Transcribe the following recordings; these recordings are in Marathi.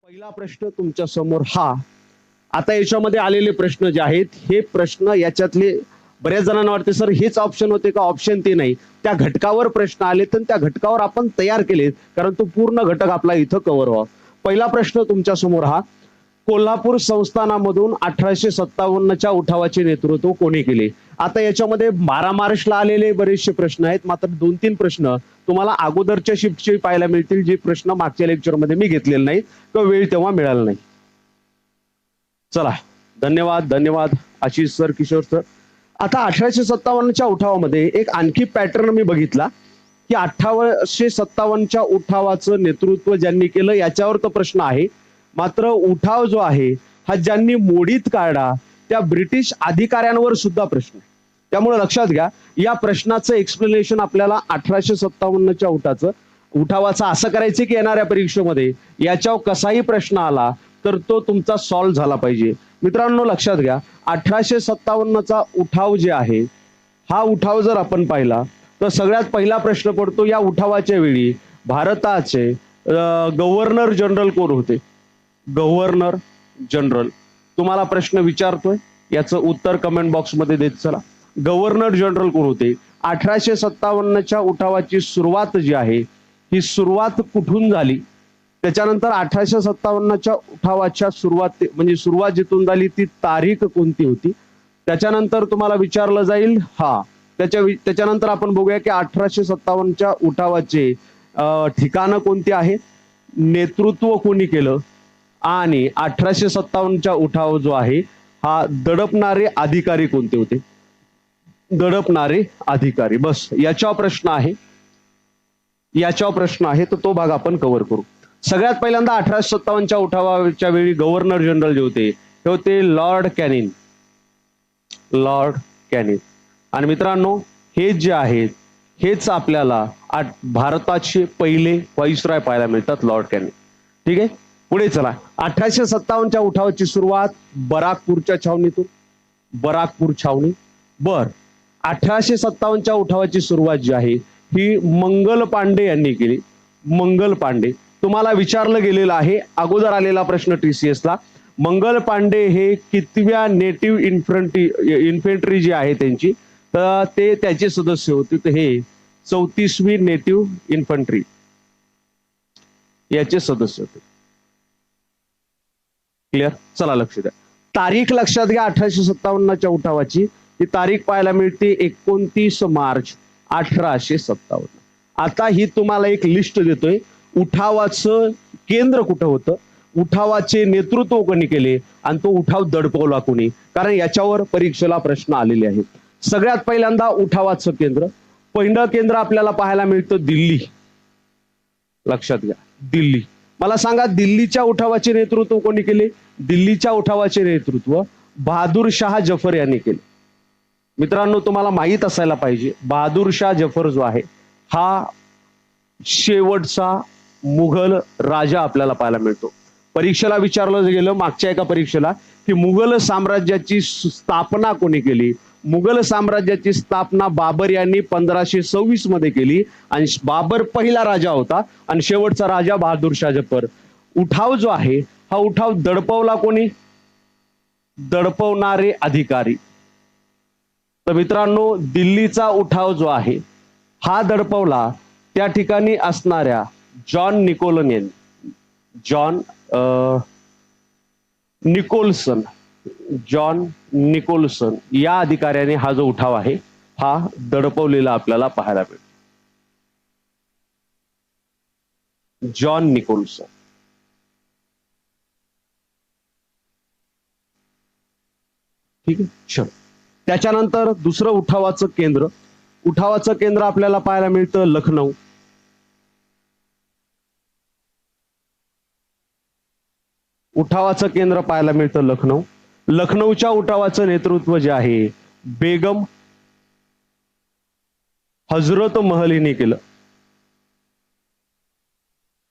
पहिला प्रश्न तुमच्या समोर हा. आता याच्यामध्ये आलेले प्रश्न जे आहेत हे प्रश्न याच्यातले बऱ्याच जणांना वाटते सर हेच ऑप्शन होते का, ऑप्शन ते नाही, त्या घटकावर प्रश्न आले तर त्या घटकावर आपण तयार केले कारण तो पूर्ण घटक आपला इथं कव्हर व्हावा. पहिला प्रश्न तुमच्या समोर हा. कोल्हापूर संस्थानामधून 1857च्या उठावाचे नेतृत्व कोणी केले. आता याच्यामध्ये 12 मार्चला आलेले बरेचसे प्रश्न आहेत, मात्र 2-3 प्रश्न तुम्हाला अगोदरच्या शिफ्टचे पाहायला मिळतील जे प्रश्न मागच्या लेक्चरमध्ये मी घेतलेले नाहीत किंवा वेळ तेव्हा मिळाला नाही. चला, धन्यवाद धन्यवाद आशिष सर, किशोर सर. आता 1857च्या उठावामध्ये एक आणखी पॅटर्न मी बघितला की 1857च्या उठावाचं नेतृत्व ज्यांनी केलं याच्यावर तो प्रश्न आहे, मात्र उठाव जो आहे हा ज्यांनी मोडीत काढला त्या ब्रिटिश अधिकाऱ्यांवर सुद्धा प्रश्न आहे. त्यामुळे लक्षात घ्या या प्रश्नाचं एक्सप्लेनेशन आपल्याला 1857च्या उठावाचं असं करायचं की येणाऱ्या परीक्षेमध्ये याच्यावर कसाही प्रश्न आला तर तो तुमचा सॉल्व्ह झाला पाहिजे. मित्रांनो लक्षात घ्या 1857चा उठाव जे आहे हा उठाव जर आपण पाहिला तर सगळ्यात पहिला प्रश्न पडतो या उठावाच्या वेळी भारताचे गव्हर्नर जनरल कोण होते. गव्हर्नर जनरल तुम्हाला प्रश्न विचारतोय, याचं उत्तर कमेंट बॉक्समध्ये देत चला. गव्हर्नर जनरल कोण होते. 1857च्या उठावाची सुरुवात जी आहे ही सुरुवात कुठून झाली, त्याच्यानंतर 1857च्या उठावाच्या सुरुवात जिथून झाली ती तारीख कोणती होती, त्याच्यानंतर तुम्हाला विचारलं जाईल त्याच्यानंतर आपण बघूया की 1857च्या उठावाचे ठिकाणं कोणती आहेत, नेतृत्व कोणी केलं आणि 1857च्या उठाव जो आहे हा दडपणारे अधिकारी कोणते होते. दडपणारे अधिकारी, बस याच्यावर प्रश्न आहे तर तो भाग आपण कव्हर करू. सगळ्यात पहिल्यांदा 1857च्या उठावाच्या वेळी गव्हर्नर जनरल जे होते ते होते लॉर्ड कॅनिंग. आणि मित्रांनो हे जे आहेत हेच आपल्याला भारताचे पहिले व्हाईसरॉय पाहायला मिळतात, लॉर्ड कॅनिंग. ठीक आहे, पुढे चला. 1857च्या उठावाची सुरुवात बराकपूरच्या छावणीतून. बराकपूर छावणी. बर, 1857च्या उठावाची सुरुवात जी आहे ही मंगल पांडे यांनी केली. मंगल पांडे तुम्हाला विचारलं गेलेलं आहे, अगोदर आलेला प्रश्न TCS ला. मंगल पांडे हे कितव्या नेटिव्ह इन्फेंट्री जी आहे त्यांची तर ते त्याचे सदस्य होते, तर हे 34वी नेटिव्ह इन्फंट्री याचे सदस्य होते. क्लिअर, चला लक्ष द्या. तारीख लक्षात घ्या 1857च्या उठावाची, ही तारीख पाहायला मिळते 29 मार्च 1857. आता ही तुम्हाला एक लिस्ट देतोय, उठावाचं केंद्र कुठं होतं, उठावाचे नेतृत्व कोणी केले आणि तो उठाव दडपवला कोणी, कारण याच्यावर परीक्षेला प्रश्न आलेले आहेत. सगळ्यात पहिल्यांदा उठावाचं केंद्र, पहिलं केंद्र आपल्याला पाहायला मिळतं दिल्ली. लक्षात घ्या दिल्ली. मला सांगा दिल्लीच्या उठावाचे नेतृत्व कोणी केले. दिल्लीच्या उठावाचे नेतृत्व बहादूर शाह जफर यांनी केले. मित्रांनो तुम्हाला माहित असायला पाहिजे बहादूर शाह जफर जो आहे हा शेवटचा मुघल राजा आपल्याला पाहायला मिळतो. परीक्षेला विचारलं गेलं मागच्या एका परीक्षेला की मुघल साम्राज्याची स्थापना कोणी केली. मुघल साम्राज्याची स्थापना बाबर यांनी 1526 मध्ये केली आणि बाबर पहिला राजा होता आणि शेवटचा राजा बहादूर शाह जफर. उठाव जो आहे हा उठाव दडपवला कोणी, दडपवणारे अधिकारी. तर मित्रांनो दिल्लीचा उठाव जो आहे हा दडपवला त्या ठिकाणी असणाऱ्या जॉन निकोल्सन या अधिकाऱ्याने हा जो उठाव आहे हा दडपवलेला आपल्याला पाहायला मिळतो. John Nicholson. ठीक आहे, चल. त्याच्यानंतर दुसरं उठावाचं केंद्र आपल्याला पाहायला मिळतं लखनौ. उठावाचं केंद्र पाहायला मिळतं लखनौ. लखनौच्या उठावाचं नेतृत्व जे आहे बेगम हजरत महल हिने केलं.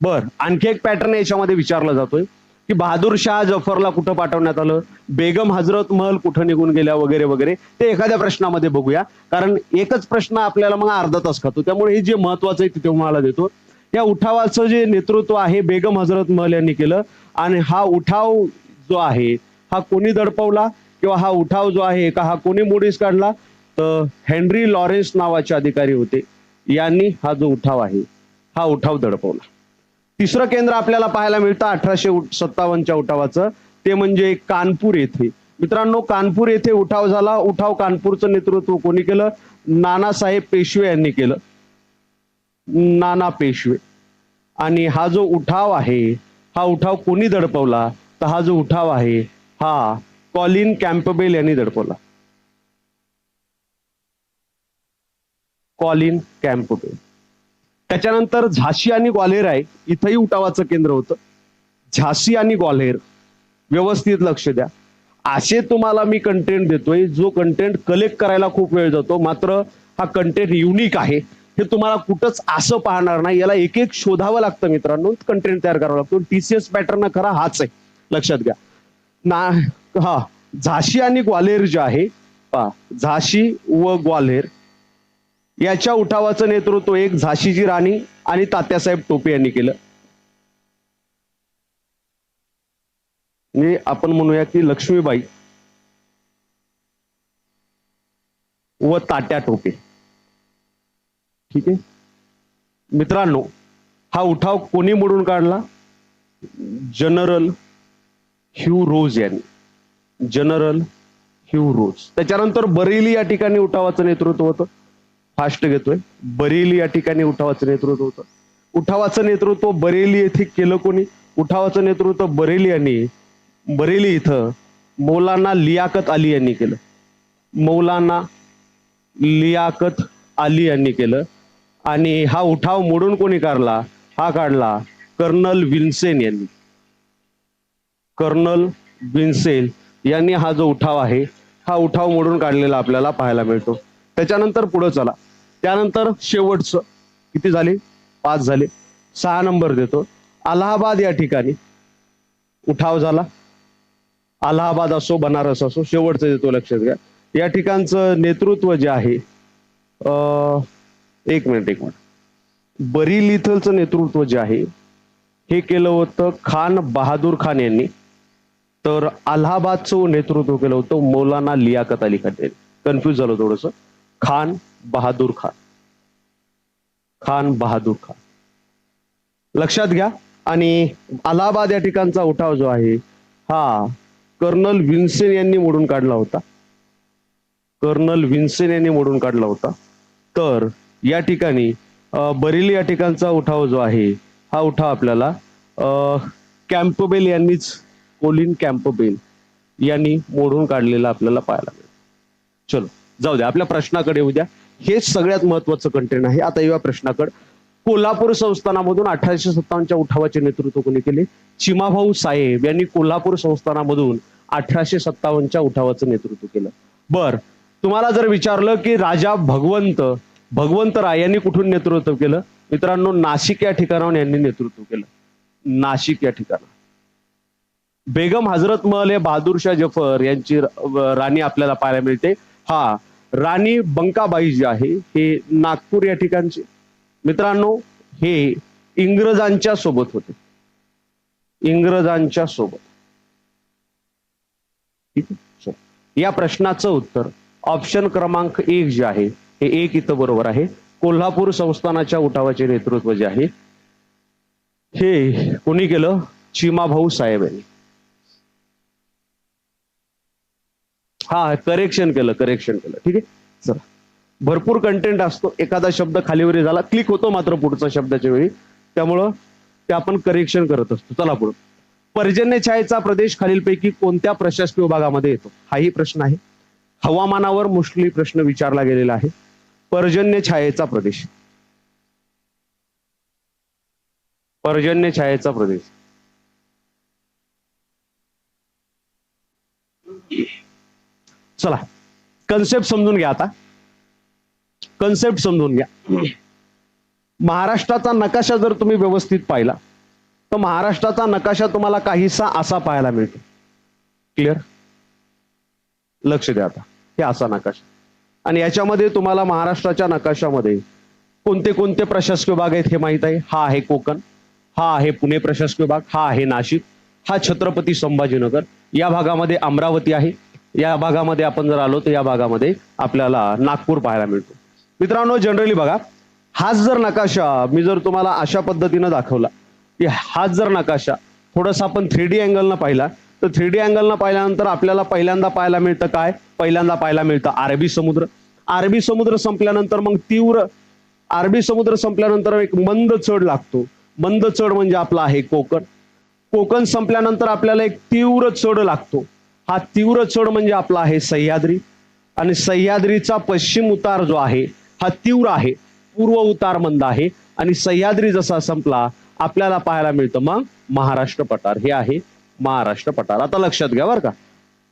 बर, आणखी एक पॅटर्न याच्यामध्ये विचारला जातोय की बहादूर शाह जफरला कुठं पाठवण्यात आलं, बेगम हजरत महल कुठं निघून गेल्या वगैरे वगैरे, ते एखाद्या प्रश्नामध्ये बघूया कारण एकच प्रश्न आपल्याला मग अर्धा तास खातो, त्यामुळे हे जे महत्वाचं आहे ते तुम्हाला देतो. या उठावाचं जे नेतृत्व आहे बेगम हजरत महल यांनी केलं आणि हा उठाव जो आहे हा कोणी दडपवला किंवा हा उठाव जो आहे का हा कोणी मोडीस काढला तर हेनरी लॉरेन्स नावाचे अधिकारी होते यांनी हा जो उठाव आहे हा उठाव दडपवला. तिसरं केंद्र आपल्याला पाहायला मिळतं 1857च्या उठावाचं ते म्हणजे कानपूर येथे. मित्रांनो कानपूर येथे उठाव झाला. उठाव कानपूरचं नेतृत्व कोणी केलं नानासाहेब पेशवे यांनी केलं. नाना पेशवे. आणि हा जो उठाव आहे हा उठाव कोणी दडपवला तर हा जो उठाव आहे हा कॉलिन कॅम्पबेल यांनी दडपवला. Colin Campbell. त्याच्यानंतर झाशी आणि ग्वाल्हेर आहे इथंही उठावाचं केंद्र होतं. झाशी आणि ग्वाल्हेर व्यवस्थित लक्ष द्या. असे तुम्हाला मी कंटेंट देतोय जो कंटेंट कलेक्ट करायला खूप वेळ जातो मात्र हा कंटेंट युनिक आहे. हे तुम्हाला कुठंच असं पाहणार नाही. याला एक एक शोधावं लागतं मित्रांनो. कंटेंट तयार करावं लागतो. TCS पॅटर्न खरा हाच आहे लक्षात घ्या ना. हा झाशी आणि ग्वाल्हेर जे आहे पहा झाशी व ग्वाल्हेर याच्या उठावाचं नेतृत्व एक झाशीची राणी आणि तात्यासाहेब टोपे यांनी केलं. म्हणजे आपण म्हणूया की लक्ष्मीबाई व तात्या टोपे. ठीक आहे मित्रांनो हा उठाव कोणी मोडून काढला जनरल ह्यू रोज यांनी. जनरल ह्यू रोज. त्याच्यानंतर बरेली या ठिकाणी उठावाचं नेतृत्व होतं. फास्ट घेतोय. बरेली या ठिकाणी उठावाचं नेतृत्व होतं. उठावाचं नेतृत्व बरेली येथे केलं कोणी उठावाचं नेतृत्व बरेली यांनी बरेली इथं मौलाना लियाकत अली यांनी केलं. मौलाना लियाकत अली यांनी केलं. आणि हा उठाव मोडून कोणी काढला हा काढला कर्नल विन्सेन यांनी. कर्नल विन्सेन यांनी हा जो उठाव आहे हा उठाव मोडून काढलेला आपल्याला पाहायला मिळतो. त्याच्यानंतर पुढे चला. त्यानंतर शेवटचं किती झाले 5 झाले. 6 नंबर देतो. अलाहाबाद या ठिकाणी उठाव झाला. अलाहाबाद असो बनारस असो शेवटचं देतो लक्षात घ्या. या ठिकाणचं नेतृत्व जे आहे एक मिनिट बरेली इथलचं नेतृत्व जे आहे हे केलं होतं खान बहादूर खान यांनी. तर अलाहाबादचं नेतृत्व केलं होतं मौलाना लियाकत अली खान यांनी. कन्फ्युज झालं थोडस. खान बहादूर खान. खान बहादूर खान लक्षात घ्या. आणि अलाहाबाद या ठिकाणचा उठाव जो आहे हा कर्नल विन्सेन यांनी मोडून काढला होता. कर्नल विन्सेन यांनी मोडून काढला होता. तर या ठिकाणी बरेली या ठिकाणचा उठाव जो आहे हा उठाव आपल्याला कॅम्पबेल यांनीच कोलिन कॅम्पबेल यांनी मोडून काढलेला आपल्याला पाहायला मिळेल. चलो जाऊ द्या आपल्या प्रश्नाकडे येऊ द्या. हेच सगळ्यात महत्वाचं कंटेंट आहे. आता या प्रश्नाकडे कोल्हापूर संस्थानामधून 1857च्या उठावाचे नेतृत्व कोणी केले चिमाभाऊ साहेब यांनी कोल्हापूर संस्थानामधून 1857च्या उठावाचं नेतृत्व केलं. बर तुम्हाला जर विचारलं की राजा भगवंतराय यांनी कुठून नेतृत्व केलं मित्रांनो नाशिक या ठिकाणाहून यांनी नेतृत्व केलं. नाशिक या ठिकाण. बेगम हजरत महल हे बहादूरशाह जफर यांची राणी आपल्याला पाहायला मिळते. हा राणी बंकाबाई जी आहे हे नागपूर या ठिकाणचे. मित्रांनो हे इंग्रजांच्या सोबत होते. इंग्रजांच्या सोबत. ठीक आहे. या प्रश्नाचं उत्तर ऑप्शन क्रमांक 1 जे आहे हे 1 इथं बरोबर आहे. कोल्हापूर संस्थानाच्या उठावाचे नेतृत्व जे आहे हे कोणी केलं चिमाभाऊ साहेब यांनी. हा करेक्शन केलं. ठीक आहे. चला भरपूर कंटेंट असतो. एखादा शब्द खालीवरी झाला क्लिक होतो मात्र पुढचा शब्दाच्या वेळी त्यामुळं ते आपण करेक्शन करत असतो. चला पुढे. पर्जन्य छायेचा प्रदेश खालीलपैकी कोणत्या प्रशासकीय विभागामध्ये येतो हाही प्रश्न आहे. हवामानावर मोस्टली प्रश्न विचारला गेलेला आहे. पर्जन्य छायेचा प्रदेश. पर्जन्य छायेचा प्रदेश. चला कन्सेप्ट समजून घ्या. आता कन्सेप्ट समजून घ्या. महाराष्ट्राचा नकाशा जर तुम्ही व्यवस्थित पाहिला तर महाराष्ट्राचा नकाशा तुम्हाला काहीसा असा पाहायला मिळतो. क्लिअर. लक्ष द्या. आता हे असा नकाशा आणि याच्यामध्ये तुम्हाला महाराष्ट्राच्या नकाशामध्ये कोणते कोणते प्रशासकीय विभाग आहेत हे माहित आहे. हा आहे कोकण, हा आहे पुणे प्रशासकीय विभाग, हा आहे नाशिक, हा छत्रपती संभाजीनगर, या भागामध्ये अमरावती आहे, या भागामध्ये आपण जर आलो तर या भागामध्ये आपल्याला नागपूर पाहायला मिळतो. मित्रांनो जनरली बघा, हाच जर नकाशा मी जर तुम्हाला अशा पद्धतीने दाखवला की हाच जर नकाशा थोडासा आपण 3D अँगलनं पाहिला तर 3D अँगलनं पाहिल्यानंतर आपल्याला पहिल्यांदा पाहायला मिळतं काय, पहिल्यांदा पाहायला मिळतं अरबी समुद्र. अरबी समुद्र संपल्यानंतर मग अरबी समुद्र संपल्यानंतर एक मंद चढ लागतो. मंद चढ म्हणजे आपला आहे कोकण. कोकण संपल्यानंतर आपल्याला एक तीव्र चढ लागतो. हा तीव्र चढ म्हणजे आपला आहे सह्याद्री. आणि सह्याद्रीचा पश्चिम उतार जो आहे हा तीव्र आहे, पूर्व उतार मंद आहे. आणि सह्याद्री जसा संपला आपल्याला पाहायला मिळतं मग महाराष्ट्र पठार. हे आहे महाराष्ट्र पठार. आता लक्षात घ्या बरं का,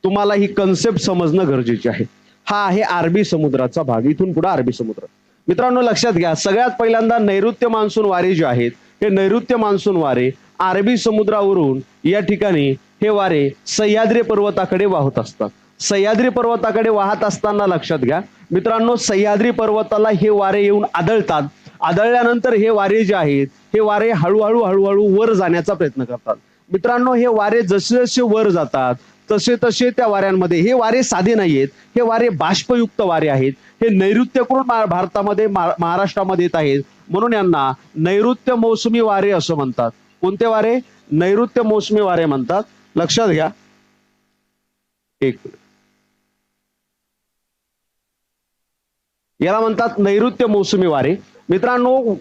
तुम्हाला ही कन्सेप्ट समजणं गरजेचे आहे. हा आहे अरबी समुद्राचा भाग, इथून पुढे अरबी समुद्र. मित्रांनो लक्षात घ्या, सगळ्यात पहिल्यांदा नैऋत्य मान्सून वारे जे आहेत हे नैऋत्य मान्सून वारे अरबी समुद्रावरून या ठिकाणी हे वारे सह्याद्री पर्वताकडे वाहत असतात. सह्याद्री पर्वताकडे वाहत असताना लक्षात घ्या मित्रांनो, सह्याद्री पर्वताला हे वारे येऊन आदळतात. आदळल्यानंतर हे वारे जे आहेत हे वारे हळूहळू हळूहळू वर जाण्याचा प्रयत्न करतात. मित्रांनो हे वारे जसे जसे वर जातात तसे तसे त्या वाऱ्यांमध्ये, हे वारे साधे नाहीयेत, हे वारे बाष्पयुक्त वारे आहेत. हे नैऋत्यकडून भारतामध्ये महाराष्ट्रामध्ये येत आहेत, म्हणून यांना नैऋत्य मोसमी वारे असं म्हणतात. कोणते वारे? नैऋत्य मोसमी वारे म्हणतात. लक्षात घ्या. एक याला म्हणतात नैऋत्य मोसमी वारे. मित्रांनो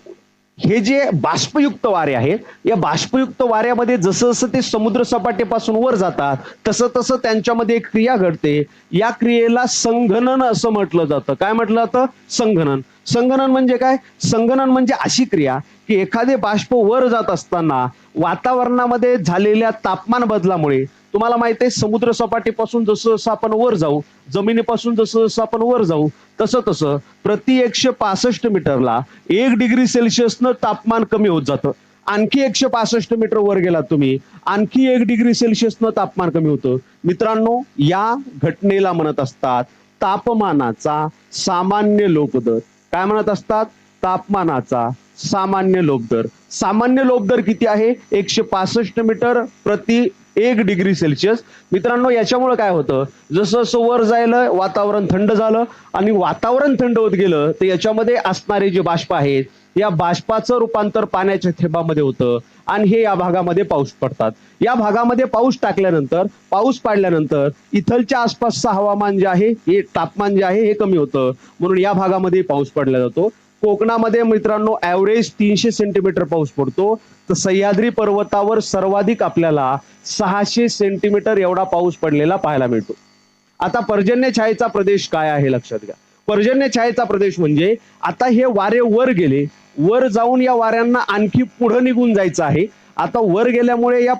हे जे बाष्पयुक्त वारे आहेत या बाष्पयुक्त वाऱ्यामध्ये जसं जसं ते समुद्र सपाटीपासून वर जातात तसं तसं त्यांच्यामध्ये एक क्रिया घडते. या क्रियेला संघनन असं म्हटलं जातं. काय म्हटलं जातं? संघनन. संघनन म्हणजे काय? संघनन म्हणजे अशी क्रिया की एखादे बाष्प वर जात असताना वातावरणामध्ये झालेल्या तापमान बदलामुळे, तुम्हाला माहिती आहे समुद्र सपाटीपासून जसं जसं आपण वर जाऊ, जमिनीपासून जसं जसं आपण वर जाऊ तसं तसं प्रति 165 मीटरला 1 डिग्री सेल्सिअसनं तापमान कमी होत जातं. आणखी 165 मीटर वर गेला तुम्ही, आणखी 1 डिग्री सेल्सिअसनं तापमान कमी होतं. मित्रांनो या घटनेला म्हणत असतात तापमानाचा सामान्य लोप दर. काय म्हणत असतात? तापमानाचा सामान्य लोप दर. सामान्य लोप दर किती आहे? 165 मीटर प्रति 1 डिग्री सेल्सिअस. मित्रांनो याच्यामुळे काय होतं, जसं जसं वर जायला वातावरण थंड झालं आणि वातावरण थंड होत गेलं तर याच्यामध्ये असणारे जे बाष्प आहेत या बाष्पाचं रूपांतर पाण्याच्या थेंबामध्ये होतं आणि हे या भागामध्ये पाऊस पडतात. या भागामध्ये पाऊस टाकल्यानंतर, पाऊस पाडल्यानंतर इथलच्या आसपासचं हवामान जे आहे हे तापमान जे आहे हे कमी होतं, म्हणून या भागामध्ये पाऊस पडला जातो. कोकणामध्ये मित्रांनो ऍव्हरेज 300 सेंटीमीटर पाऊस पडतो, तर सह्याद्री पर्वतावर सर्वाधिक आपल्याला 600 सेंटीमीटर एवढा पाऊस पडलेला पाहायला मिळतो. आता पर्जन्य छायेचा प्रदेश काय आहे लक्षात घ्या. पर्जन्य छायेचा प्रदेश म्हणजे आता हे वारे वर गेले, वर जाऊन या वाऱ्यांना आणखी पुढे निघून जायचं आहे. आता वर गेल्यामुळे या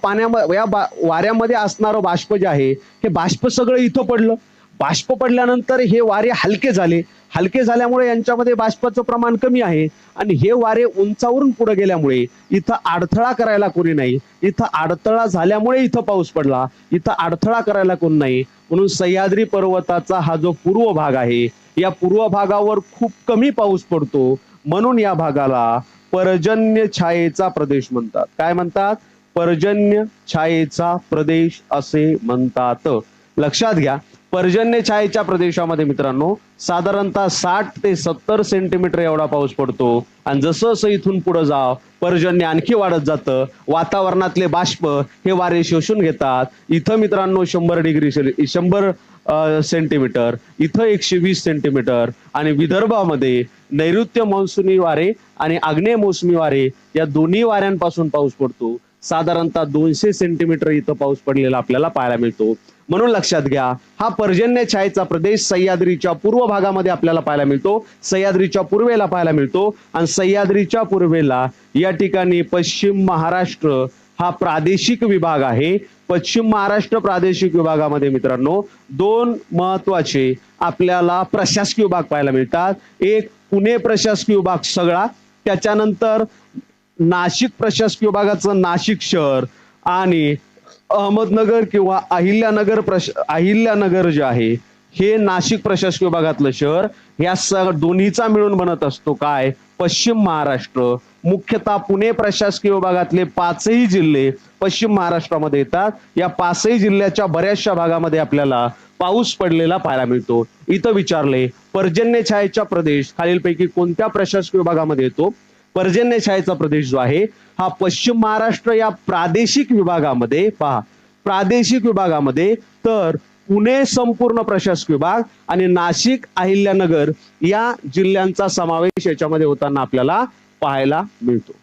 वाऱ्यामध्ये असणारं बाष्प जे आहे हे बाष्प सगळं इथं पडलं. बाष्प पडल्यानंतर हे वारे हलके झाले. हलके झाल्यामुळे यांच्यामध्ये बाष्पाचं प्रमाण कमी आहे आणि हे वारे उंचावरून पुढे गेल्यामुळे इथं अडथळा करायला कोणी नाही. इथं अडथळा झाल्यामुळे इथं पाऊस पडला. इथं अडथळा करायला कोण नाही, म्हणून सह्याद्री पर्वताचा हा जो पूर्व भाग आहे या पूर्व भागावर खूप कमी पाऊस पडतो, म्हणून या भागाला पर्जन्य छायेचा प्रदेश म्हणतात. काय म्हणतात? पर्जन्य छायेचा प्रदेश असे म्हणतात. लक्षात घ्या, पर्जन्य छायेच्या प्रदेशामध्ये मित्रांनो साधारणतः 60 ते 70 सेंटीमीटर एवढा पाऊस पडतो आणि जसं जसं इथून पुढे जाव पर्जन्य आणखी वाढत जातं. वातावरणातले बाष्प हे वारे शोषून घेतात. इथं मित्रांनो 100 सेंटीमीटर, इथं 120 सेंटीमीटर आणि विदर्भामध्ये नैऋत्य मान्सूनी वारे आणि आग्नेय मोसमी वारे या दोन्ही वाऱ्यांपासून पाऊस पडतो. साधारणतः 200 सेंटीमीटर इथं पाऊस पडलेला आपल्याला पाहायला मिळतो. म्हणून लक्षात घ्या, हा पर्जन्य छायेचा प्रदेश सह्याद्रीच्या पूर्व भागामध्ये आपल्याला पाहायला मिळतो, सह्याद्रीच्या पूर्वेला पाहायला मिळतो आणि सह्याद्रीच्या पूर्वेला या ठिकाणी पश्चिम महाराष्ट्र हा प्रादेशिक विभाग आहे. पश्चिम महाराष्ट्र प्रादेशिक विभागामध्ये मित्रांनो 2 महत्वाचे आपल्याला प्रशासकीय विभाग पाहायला मिळतात. एक पुणे प्रशासकीय विभाग सगळा, त्याच्यानंतर नाशिक प्रशासकीय विभागाचं नाशिक शहर आणि अहमदनगर किंवा अहिल्यानगर जे आहे हे नाशिक प्रशासकीय विभागातलं शहर या दोन्हीचा मिळून बनत असतो काय, पश्चिम महाराष्ट्र. मुख्यतः पुणे प्रशासकीय विभागातले 5ही जिल्हे पश्चिम महाराष्ट्रामध्ये येतात. या 5ही जिल्ह्याच्या बऱ्याचशा भागामध्ये आपल्याला पाऊस पडलेला पाहायला मिळतो. इथं विचारले पर्जन्य छायेचा प्रदेश खालीलपैकी कोणत्या प्रशासकीय विभागामध्ये येतो. पर्जन्य छायेचा प्रदेश जो आहे हा पश्चिम महाराष्ट्र या प्रादेशिक विभागामध्ये, पहा प्रादेशिक विभागामध्ये, तर पुणे संपूर्ण प्रशासकीय विभाग आणि नाशिक अहिल्यानगर या जिल्ह्यांचा समावेश याच्यामध्ये होताना आपल्याला पाहायला मिळतो.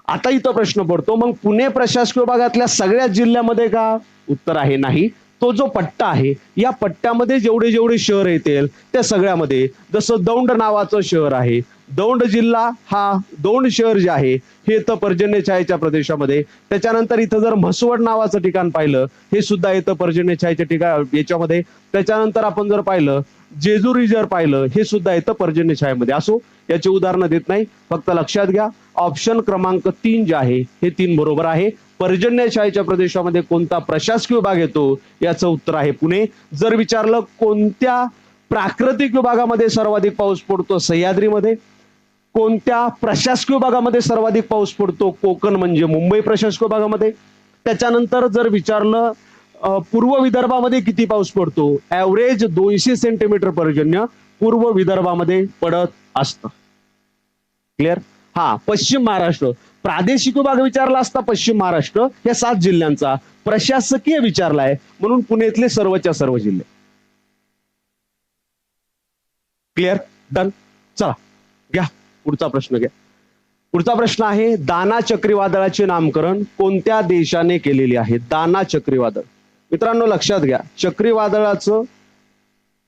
आता इथं प्रश्न पडतो, मग पुणे प्रशासकीय विभागातल्या सगळ्या जिल्ह्यामध्ये का? उत्तर आहे नाही. तो जो पट्टा आहे या पट्ट्यामध्ये जेवढे जेवढे शहर येतील त्या सगळ्यामध्ये, जसं दौंड नावाचं शहर आहे, दौंड जिल्हा हा दौंड शहर जे आहे हे येतं पर्जन्य छायेच्या प्रदेशामध्ये. त्याच्यानंतर इथं जर म्हसवड नावाचं ठिकाण पाहिलं हे सुद्धा येतं पर्जन्य छायेच्या ठिकाण याच्यामध्ये. त्याच्यानंतर आपण जर पाहिलं जेजुरी जर पाहिलं हे सुद्धा येतं पर्जन्य छायेमध्ये. असो, याची उदाहरणं देत नाही, फक्त लक्षात घ्या ऑप्शन क्रमांक 3 जे आहे हे 3 बरोबर आहे. पर्जन्य छायेच्या प्रदेशामध्ये कोणता प्रशासकीय विभाग येतो याचं उत्तर आहे पुणे. जर विचारलं कोणत्या प्राकृतिक विभागामध्ये सर्वाधिक पाऊस पडतो, सह्याद्रीमध्ये. कोणत्या प्रशासकीय विभागामध्ये सर्वाधिक पाऊस पडतो, कोकण म्हणजे मुंबई प्रशासकीय विभागामध्ये. त्याच्यानंतर जर विचारलं पूर्व विदर्भामध्ये किती पाऊस पडतो, ऍव्हरेज 200 सेंटीमीटर पर्जन्य पूर्व विदर्भामध्ये पडत असतं. क्लिअर. हा, पश्चिम महाराष्ट्र प्रादेशिक विभाग विचारला असता पश्चिम महाराष्ट्र या 7 जिल्ह्यांचा, प्रशासकीय विचारलाय म्हणून पुण्यातले सर्वच्या सर्व जिल्हे. Clear, done. चला घ्या पुढचा प्रश्न घ्या. पुढचा प्रश्न आहे दाना चक्रीवादळाचे नामकरण कोणत्या देशाने केलेले आहे. दाना चक्रीवादळ. मित्रांनो लक्षात घ्या, चक्रीवादळाचं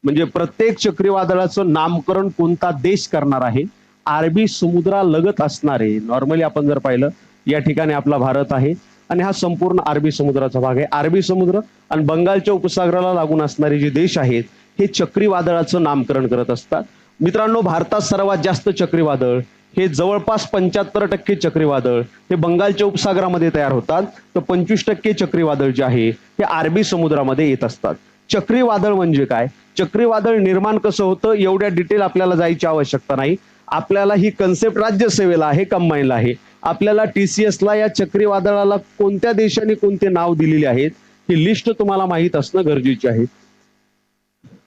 म्हणजे प्रत्येक चक्रीवादळाचं नामकरण कोणता देश करणार आहे. अरबी समुद्रालगत असणारे, नॉर्मली आपण जर पाहिलं या ठिकाणी आपला भारत आहे आणि हा संपूर्ण अरबी समुद्राचा भाग आहे. अरबी समुद्र आणि बंगालच्या उपसागराला लागून असणारे जे देश आहेत हे चक्रीवादळाचं नामकरण करत असतात. मित्रांनो भारतात सर्वात जास्त चक्रीवादळ हे जवळपास 75% चक्रीवादळ हे बंगालच्या उपसागरामध्ये तयार होतात, तर 25% चक्रीवादळ जे आहे हे अरबी समुद्रामध्ये येत असतात. चक्रीवादळ म्हणजे काय, चक्रीवादळ निर्माण कसं होतं एवढ्या डिटेल आपल्याला जायची आवश्यकता नाही. आपल्याला ही कन्सेप्ट राज्यसेवेला आहे, कंबाईनला आहे. आपल्याला TCS ला या चक्रीवादळाला कोणत्या देशाने कोणते नाव दिलेले आहेत ही लिस्ट तुम्हाला माहित असणं गरजेचे आहे.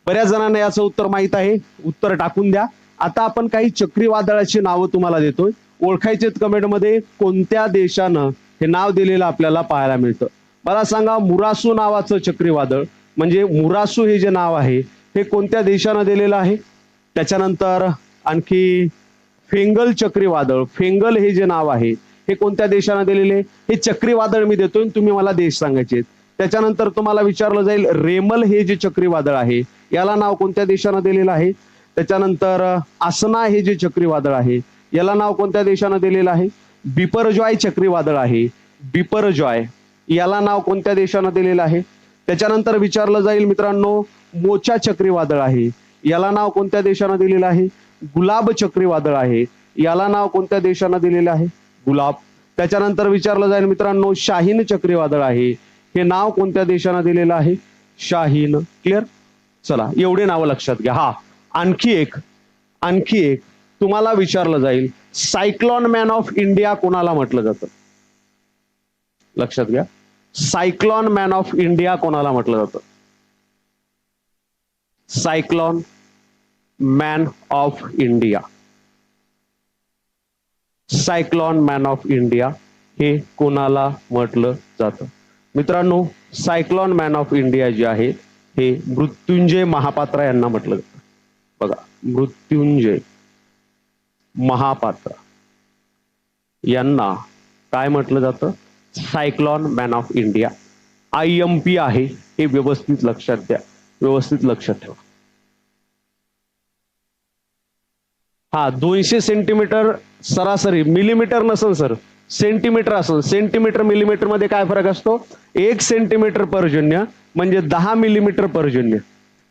बऱ्याच जणांना याचं उत्तर माहित आहे, उत्तर टाकून द्या. आता आपण काही चक्रीवादळाची नावं तुम्हाला देतोय, ओळखायचेत कमेंटमध्ये कोणत्या देशानं हे नाव दिलेलं आपल्याला पाहायला मिळतं. मला सांगा मुरासू नावाचं चक्रीवादळ म्हणजे मुरासू हे जे नाव आहे हे कोणत्या देशानं दिलेलं आहे. त्याच्यानंतर आणखी फेंगल चक्रीवादळ, फेंगल हे जे नाव आहे हे कोणत्या देशानं दिलेले. हे चक्रीवादळ मी देतोय, तुम्ही मला देश सांगायचे. त्याच्यानंतर तुम्हाला विचारलं जाईल रेमल हे जे चक्रीवादळ आहे याला नाव कोणत्या देशानं दिलेलं आहे. त्याच्यानंतर आसना हे जे चक्रीवादळ आहे याला नाव कोणत्या देशानं दिलेलं आहे. बिपरजॉय चक्रीवादळ आहे, बिपरजॉय याला नाव कोणत्या देशानं दिलेलं आहे. त्याच्यानंतर विचारलं जाईल मित्रांनो मोचा चक्रीवादळ आहे याला नाव कोणत्या देशानं दिलेलं आहे. गुलाब चक्रीवादळ आहे याला नाव कोणत्या देशानं दिलेलं आहे, गुलाब. त्याच्यानंतर विचारलं जाईल मित्रांनो शाहीन चक्रीवादळ आहे हे नाव कोणत्या देशानं दिलेलं आहे, शाहीन. क्लिअर. चला एवढे नावं लक्षात घ्या. हा, आणखी एक तुम्हाला विचारलं जाईल सायक्लॉन मॅन ऑफ इंडिया कोणाला म्हटलं जातं. लक्षात घ्या, सायक्लॉन मॅन ऑफ इंडिया कोणाला म्हटलं जातं. Cyclone man of India, cyclone man of India हे कोणाला म्हटलं जातं. मित्रांनो सायक्लॉन मॅन ऑफ इंडिया जे आहे हे मृत्युंजय महापात्रा यांना म्हटलं जातं. बघा, मृत्युंजय महापात्रा यांना काय म्हटलं जातं, cyclone man of India. IMP आहे हे व्यवस्थित लक्षात द्या, व्यवस्थित लक्षात ठेवा. हा, 200 सेंटीमीटर सरासरी, मिलीमीटर नसेल सर, सेंटीमीटर असेल. सेंटीमीटर मिलीमीटर मध्ये काय फरक असतो, 1 सेंटीमीटर पर्जन्य म्हणजे 10 मिलीमीटर पर्जन्य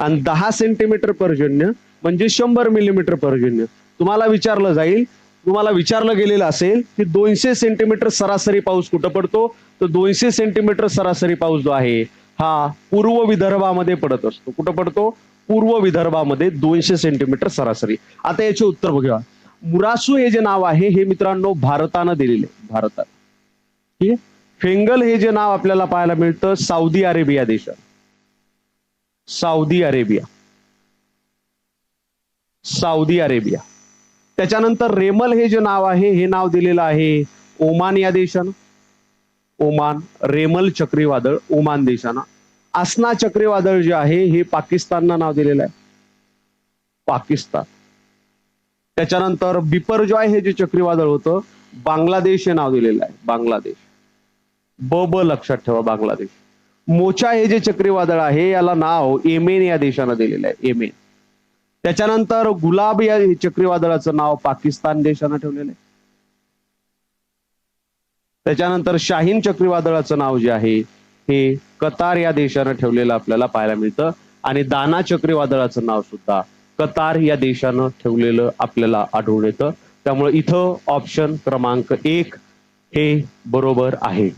आणि 10 सेंटीमीटर पर्जन्य म्हणजे 100 मिलीमीटर पर्जन्य. तुम्हाला विचारलं जाईल, तुम्हाला विचारलं गेलेलं असेल की 200 सेंटीमीटर सरासरी पाऊस कुठं पडतो, तर 200 सेंटीमीटर सरासरी पाऊस जो आहे हा पूर्व विदर्भामध्ये पडत असतो. कुठं पडतो, पूर्व विदर्भामध्ये 200 सेंटीमीटर सरासरी. आता याचे उत्तर बघूया. मुरासू हे जे नाव आहे हे मित्रांनो भारतानं दिलेले, भारतात. ठीक आहे. फेंगल हे जे नाव आपल्याला पाहायला मिळतं सौदी अरेबिया देशात, सौदी अरेबिया, सौदी अरेबिया. त्याच्यानंतर रेमल हे जे नाव आहे हे नाव दिलेलं आहे ओमान या देशानं, ओमान. रेमल चक्रीवादळ ओमान देशानं. आसना चक्रीवादळ जे आहे हे पाकिस्ताननं नाव दिलेलं आहे, पाकिस्तान. त्याच्यानंतर बिपरजॉय हे जे चक्रीवादळ होतं बांगलादेश हे नाव दिलेलं आहे, बांगलादेश. ब लक्षात ठेवा, बांगलादेश. मोचा हे जे चक्रीवादळ आहे याला नाव येमेन या देशानं दिलेलं आहे, येमेन. त्याच्यानंतर गुलाब या चक्रीवादळाचं नाव पाकिस्तान देशानं ठेवलेलं आहे. त्याच्यानंतर शाहीन चक्रीवादळाचं नाव जे आहे हे कतार या देशानं ठेवलेलं आपल्याला पाहायला मिळतं. आणि दाना चक्रीवादळाचं नाव सुद्धा कतार या देशानं ठेवलेलं आपल्याला आढळून येतं. त्यामुळे इथं ऑप्शन क्रमांक 1 हे बरोबर आहे.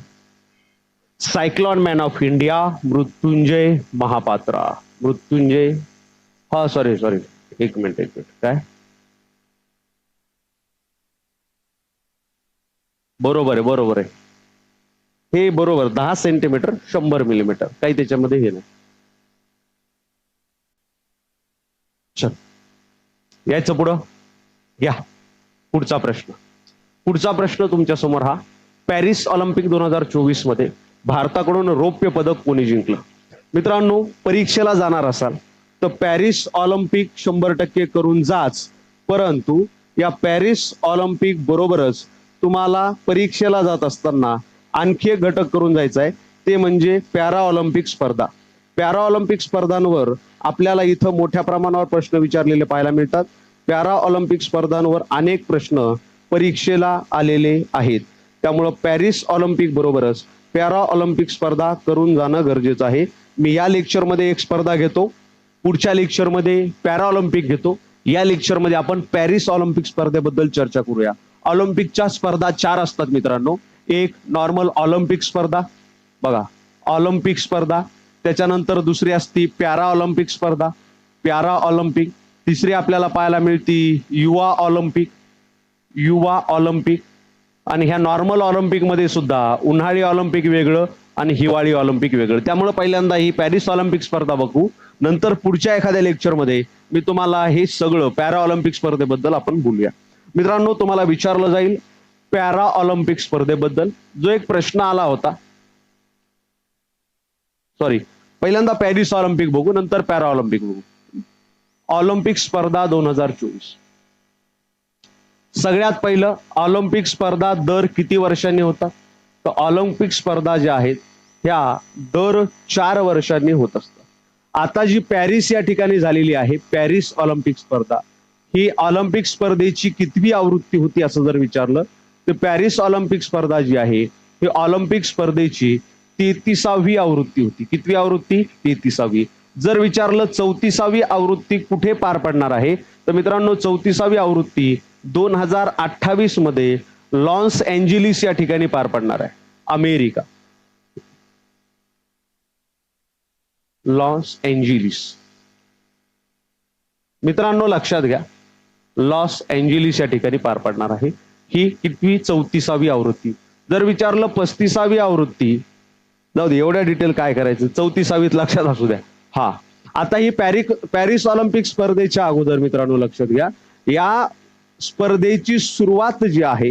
Cyclone man of India Mrityunjay Mohapatra, Mrityunjay, हा सॉरी एक मिनिट काय, बरोबर आहे, हे बरोबर. 10 सेंटीमीटर 100 मिलीमीटर, काही त्याच्यामध्ये हे नाही. चल यायचं पुढं घ्या. पुढचा प्रश्न तुमच्या समोर हा. पॅरिस ऑलिम्पिक 2024 मध्ये भारताकडून रौप्य पदक कोणी जिंकलं? मित्रांनो, परीक्षेला जाणार असाल तर पॅरिस ऑलिम्पिक 100% करून जाच, परंतु या पॅरिस ऑलिम्पिक बरोबरच तुम्हाला परीक्षेला जात असताना आणखी एक घटक करून जायचा आहे, ते म्हणजे पॅरा ऑलिम्पिक स्पर्धा. पॅरा ऑलिम्पिक स्पर्धांवर आपल्याला इथं मोठ्या प्रमाणावर प्रश्न विचारलेले पाहायला मिळतात. पॅरा ऑलिम्पिक स्पर्धांवर अनेक प्रश्न परीक्षेला आलेले आहेत. त्यामुळं पॅरिस ऑलिम्पिक बरोबरच पॅरा ऑलिम्पिक स्पर्धा करून जाणं गरजेचं आहे. मी या लेक्चरमध्ये एक स्पर्धा घेतो, पुढच्या लेक्चरमध्ये पॅरा ऑलिम्पिक घेतो. या लेक्चरमध्ये आपण पॅरिस ऑलिम्पिक स्पर्धेबद्दल चर्चा करूया. ऑलिम्पिकच्या स्पर्धा 4 असतात मित्रांनो. एक नॉर्मल ऑलिम्पिक स्पर्धा, बघा ऑलिम्पिक स्पर्धा. त्याच्यानंतर दुसरी असती पॅरा ऑलिम्पिक स्पर्धा, पॅरा ऑलिम्पिक. तिसरी आपल्याला पाहायला मिळती युवा ऑलिम्पिक, युवा ऑलिम्पिक. आणि ह्या नॉर्मल ऑलिम्पिक मध्ये सुद्धा उन्हाळी ऑलिम्पिक वेगळं आणि हिवाळी ऑलिम्पिक वेगळं. त्यामुळे पहिल्यांदा ही पॅरिस ऑलिम्पिक स्पर्धा बघू, नंतर पुढच्या एखाद्या लेक्चरमध्ये मी तुम्हाला हे सगळं पॅरा ऑलिम्पिक स्पर्धेबद्दल आपण बोलूया. मित्रांनो, तुम्हाला विचारलं जाईल पॅरा ऑलिम्पिक स्पर्धेबद्दल जो एक प्रश्न आला होता, सॉरी पहिल्यांदा पॅरिस ऑलिम्पिक बघू, नंतर पॅरा ऑलिम्पिक बघू. ऑलिम्पिक स्पर्धा 2024. सगळ्यात पहिलं, ऑलिम्पिक स्पर्धा दर किती वर्षांनी होतात? तर ऑलिम्पिक स्पर्धा ज्या आहेत ह्या दर 4 वर्षांनी होत असतात. आता जी पॅरिस या ठिकाणी झालेली आहे पॅरिस ऑलिम्पिक स्पर्धा, ही ऑलिम्पिक स्पर्धेची कितवी आवृत्ती होती असं जर विचारलं तर पॅरिस ऑलिम्पिक स्पर्धा जी आहे ही ऑलिम्पिक स्पर्धेची 33वी आवृत्ती होती. कितवी आवृत्ती? 33वी. जर विचारलं 34वी आवृत्ती कुठे पार पडणार आहे तर मित्रांनो 34वी आवृत्ती 2028 मध्ये लॉस एंजेलिस या ठिकाणी पार पडणार आहे, अमेरिका. Los Angeles. मित्रांनो लक्षात घ्या, लॉस एंजेलिस या ठिकाणी पार पडणार आहे. ही कितवी? 34वी आवृत्ती. जर विचारलं 35वी आवृत्ती, जाऊ दे एवढ्या डिटेल काय करायचं, 34वीत लक्षात असू द्या. हा, आता ही पॅरिस ऑलिम्पिक स्पर्धेच्या अगोदर मित्रांनो लक्षात घ्या, या स्पर्धेची सुरुवात जी आहे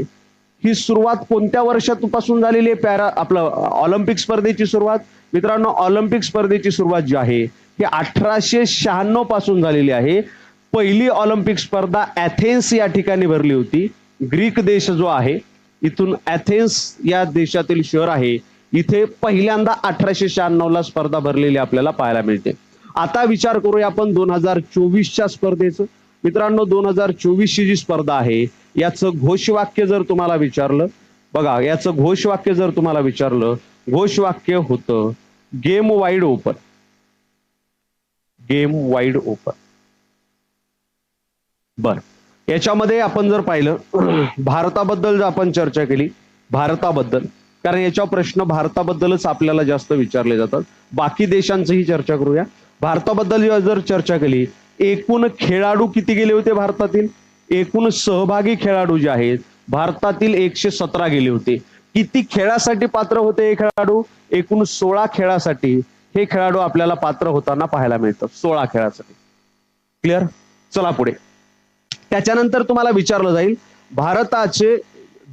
ही सुरुवात कोणत्या वर्षापासून झालेली आहे? आपलं ऑलिम्पिक स्पर्धेची सुरुवात मित्रांनो, ऑलिम्पिक स्पर्धेची सुरुवात जी आहे ही 1896 पासून झालेली आहे. पहिली ऑलिम्पिक स्पर्धा ऍथेन्स या ठिकाणी भरली होती. ग्रीक देश जो आहे इथून ऍथेन्स या देशातील शहर आहे, इथे पहिल्यांदा 1896 ला स्पर्धा भरलेली आपल्याला पाहायला मिळते. आता विचार करूया आपण 2024च्या स्पर्धेचं. मित्रांनो 2024 ची जी स्पर्धा आहे याचं घोषवाक्य जर तुम्हाला विचारलं, बघा याचं घोषवाक्य जर तुम्हाला विचारलं, घोषवाक्य होतं game wide open, game wide open. बर, याच्यामध्ये आपण जर पाहिलं भारताबद्दल जर आपण चर्चा केली, भारताबद्दल, कारण याच्या प्रश्न भारताबद्दलच आपल्याला जास्त विचारले जातात. बाकी देशांचीही चर्चा करूया. भारताबद्दल जर चर्चा केली, एकूण खेळाडू किती गेले होते भारतातील? एकूण सहभागी खेळाडू जे आहेत भारतातील 117 गेले होते. किती खेळासाठी पात्र होते हे खेळाडू? एकूण 16 खेळासाठी हे खेळाडू आपल्याला पात्र होताना पाहायला मिळतात. 16 खेळासाठी. क्लिअर? चला पुढे. त्याच्यानंतर तुम्हाला विचारलं जाईल भारताचे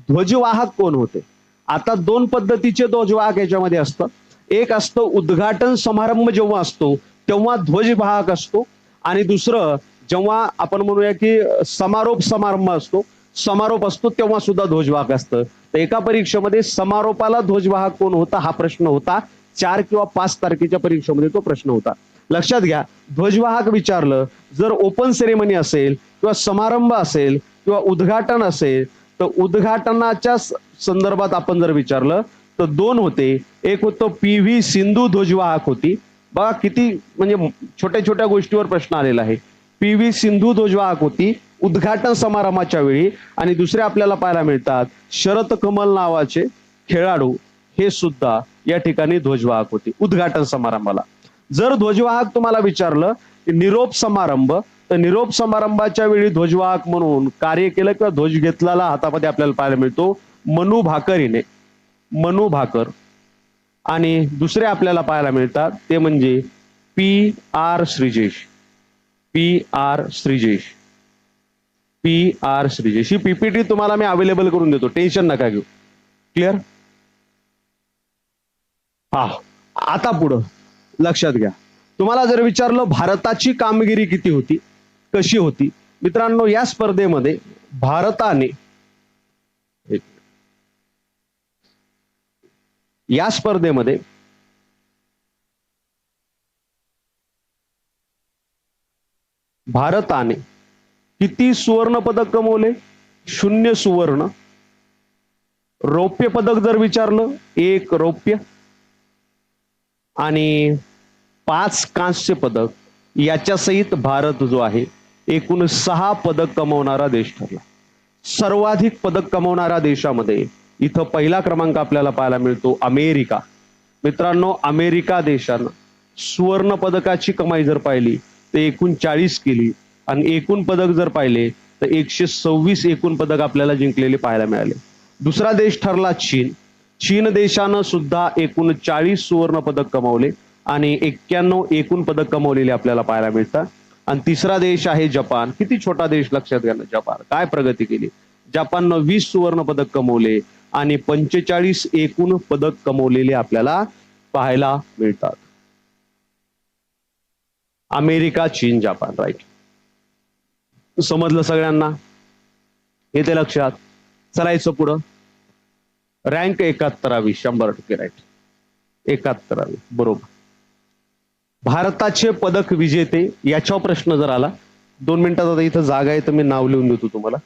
ध्वजवाहक कोण होते. आता दोन पद्धतीचे ध्वजवाहक याच्यामध्ये असतात. एक असतो उद्घाटन समारंभ जेव्हा असतो तेव्हा ध्वजवाहक असतो, आणि दुसरं जेव्हा आपण म्हणूया की समारोप समारंभ असतो, समारोप असतो तेव्हा सुद्धा ध्वजवाहक असतं. तर एका परीक्षेमध्ये समारोपाला ध्वजवाहक कोण होता हा प्रश्न होता. 4 किंवा 5 तारखेच्या परीक्षेमध्ये तो प्रश्न होता. लक्षात घ्या, ध्वजवाहक विचारलं जर ओपन सेरेमनी असेल किंवा समारंभ असेल किंवा उद्घाटन असेल, तर उद्घाटनाच्या संदर्भात आपण जर विचारलं तर दोन होते. एक होतं PV सिंधू ध्वजवाहक होती. बघा किती म्हणजे छोट्या छोट्या गोष्टीवर प्रश्न आलेला आहे. PV सिंधू ध्वजवाहक होती उद्घाटन समारंभाच्या वेळी, आणि दुसरे आपल्याला पाहायला मिळतात शरद कमल नावाचे खेळाडू, हे सुद्धा या ठिकाणी ध्वजवाहक होते उद्घाटन समारंभाला. जर ध्वजवाहक तुम्हाला विचारलं निरोप समारंभ, तर निरोप समारंभाच्या वेळी ध्वजवाहक म्हणून कार्य केलं किंवा ध्वज घेतलेला हातामध्ये आपल्याला पाहायला मिळतो मनू भाकर हिने, मनू भाकर. आणि दुसरे आपल्याला पाहायला मिळतात ते म्हणजे PR Sreejesh, PR Sreejesh, PR Sreejesh. ही PPT तुम्हाला मी अवेलेबल करून देतो, टेन्शन नका घेऊ. क्लिअर? हा, आता पुढं लक्षात घ्या, तुम्हाला जर विचारलं भारताची कामगिरी किती होती, कशी होती, मित्रांनो या स्पर्धेमध्ये भारताने या स्पर्धेमध्ये भारताने किती सुवर्ण पदक कमवले? 0 सुवर्ण. रौप्य पदक जर विचारलं 1 रौप्य आणि 5 कांस्य पदक, याच्या सहित भारत जो आहे एकूण 6 पदक कमवणारा देश ठरला. सर्वाधिक पदक कमवणाऱ्या देशामध्ये इथं पहिला क्रमांक आपल्याला पाहायला मिळतो अमेरिका. मित्रांनो अमेरिका देशानं सुवर्ण पदकाची कमाई जर पाहिली तर एकूण 40 केली, आणि एकूण पदक जर पाहिले तर 126 एकूण पदक आपल्याला जिंकलेले पाहायला मिळाले. दुसरा देश ठरला चीन. चीन देशानं सुद्धा एकूण 40 सुवर्ण पदक कमवले आणि 91 एकूण पदक कमवलेले आपल्याला पाहायला मिळतात. आणि तिसरा देश आहे जपान. किती छोटा देश लक्षात घ्या ना, जपान काय प्रगती केली. जपाननं 20 सुवर्ण पदक कमवले आणि 45 एकूण पदक कमवलेले आपल्याला पाहायला मिळतात. अमेरिका, चीन, जपान. राईट, समजलं सगळ्यांना? येते लक्षात? चलायचं पुढं. रँक 71वी, 100% राईट, 71वी बरोबर. भारताचे पदक विजेते याच्यावर प्रश्न जर आला, 2 मिनिटात, आता इथं जागा आहे तर मी नाव लिहून देतो तुम्हाला.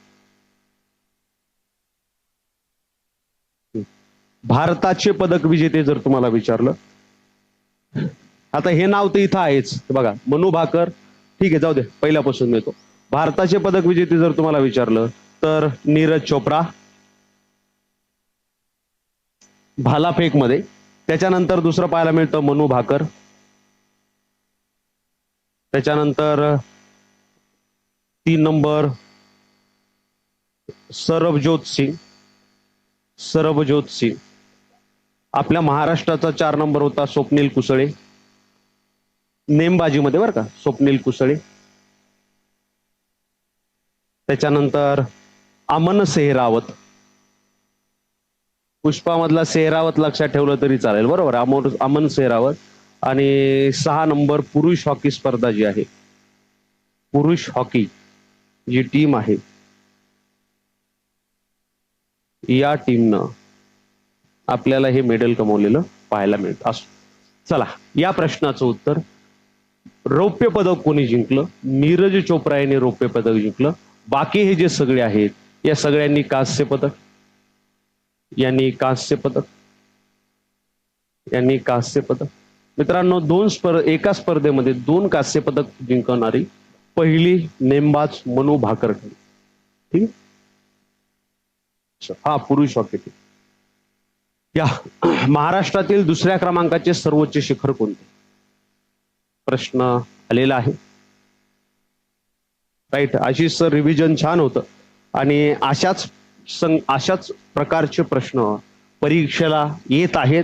भारताचे पदक विजेते जर तुम्हाला विचारलं, आता हे नाव तर इथं आहेच बघा, मनू भाकर, ठीक आहे जाऊ दे पहिल्यापासून देतो. भारताचे पदक विजेते जर तुम्हाला विचारलं तर नीरज चोप्रा भालाफेक मध्ये. त्याच्यानंतर दुसरं पाहायला मिळतं मनू भाकर. त्याच्यानंतर 3 नंबर सरबजोत सिंग, सरबजोत सिंग. आपल्या महाराष्ट्राचा 4 नंबर होता स्वप्नील कुसळे, नेमबाजीमध्ये बरं का, स्वप्नील कुसळे. त्याच्यानंतर अमन सेहरावत, पुष्पामधला सेहरावत लक्षात ठेवलं तरी चालेल बरोबर, अमन सेहरावत. आणि 6 नंबर पुरुष हॉकी स्पर्धा जी आहे, पुरुष हॉकी जी टीम आहे, या टीमनं आपल्याला हे मेडल कमवलेलं पाहायला मिळतं. असो, चला या प्रश्नाचं उत्तर, रौप्य पदक कोणी जिंकलं? नीरज चोप्रा यांनी रौप्य पदक जिंकलं. बाकी हे जे सगळे आहेत या सगळ्यांनी कांस्य पदक, यांनी कांस्य पदक, यांनी कांस्य पदक. मित्रांनो एका स्पर्धेमध्ये 2 कांस्य पदक जिंकणारी पहिली नेमबाज मनू भाकर ठरली. ठीक आहे, हा पुरुष हॉकी टीम. या महाराष्ट्रातील दुसऱ्या क्रमांकाचे सर्वोच्च शिखर कोणते? प्रश्न आलेला आहे. राईट. आशिष सर रिव्हिजन छान होतं आणि अशाच प्रकारचे प्रश्न परीक्षेला येत आहेत.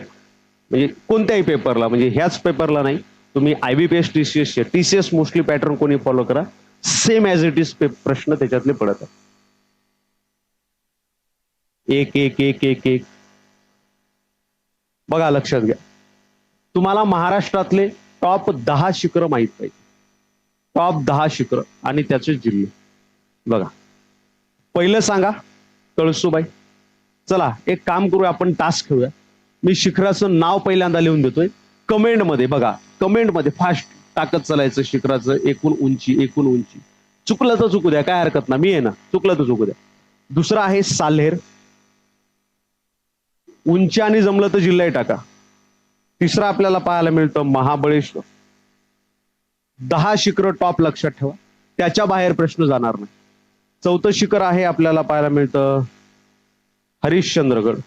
म्हणजे कोणत्याही पेपरला, म्हणजे ह्याच पेपरला नाही, तुम्ही IBPS TCS मोस्टली पॅटर्न कोणी फॉलो करा, सेम ॲज इट इज प्रश्न त्याच्यातले पडत आहेत. एक एक एक एक एक बघा, लक्षात घ्या. तुम्हाला महाराष्ट्रातले टॉप 10 शिखर माहित पाहिजे. टॉप 10 शिखर आणि त्याचे जिल्हे बघा. पहिलं सांगा कळसुबाई. चला एक काम करूया, आपण टास्क खेळूया. मी शिखराचं नाव पहिल्यांदा लिहून देतोय. कमेंटमध्ये बघा, कमेंटमध्ये फास्ट टाकत चालायचं शिखराचं एकूण उंची. चुकलं तर चुकू द्या, काय हरकत नाही, मी आहे ना, चुकलं तर चुकू द्या. दुसरं आहे साल्हेर. उंची आणि जमलं तर जिल्हाही टाका. तिसरं आपल्याला पाहायला मिळतं महाबळेश्वर. 10 शिखर टॉप लक्षात ठेवा, त्याच्या बाहेर प्रश्न जाणार नाही. चौथं शिखर आहे आपल्याला पाहायला मिळतं हरिश्चंद्रगड.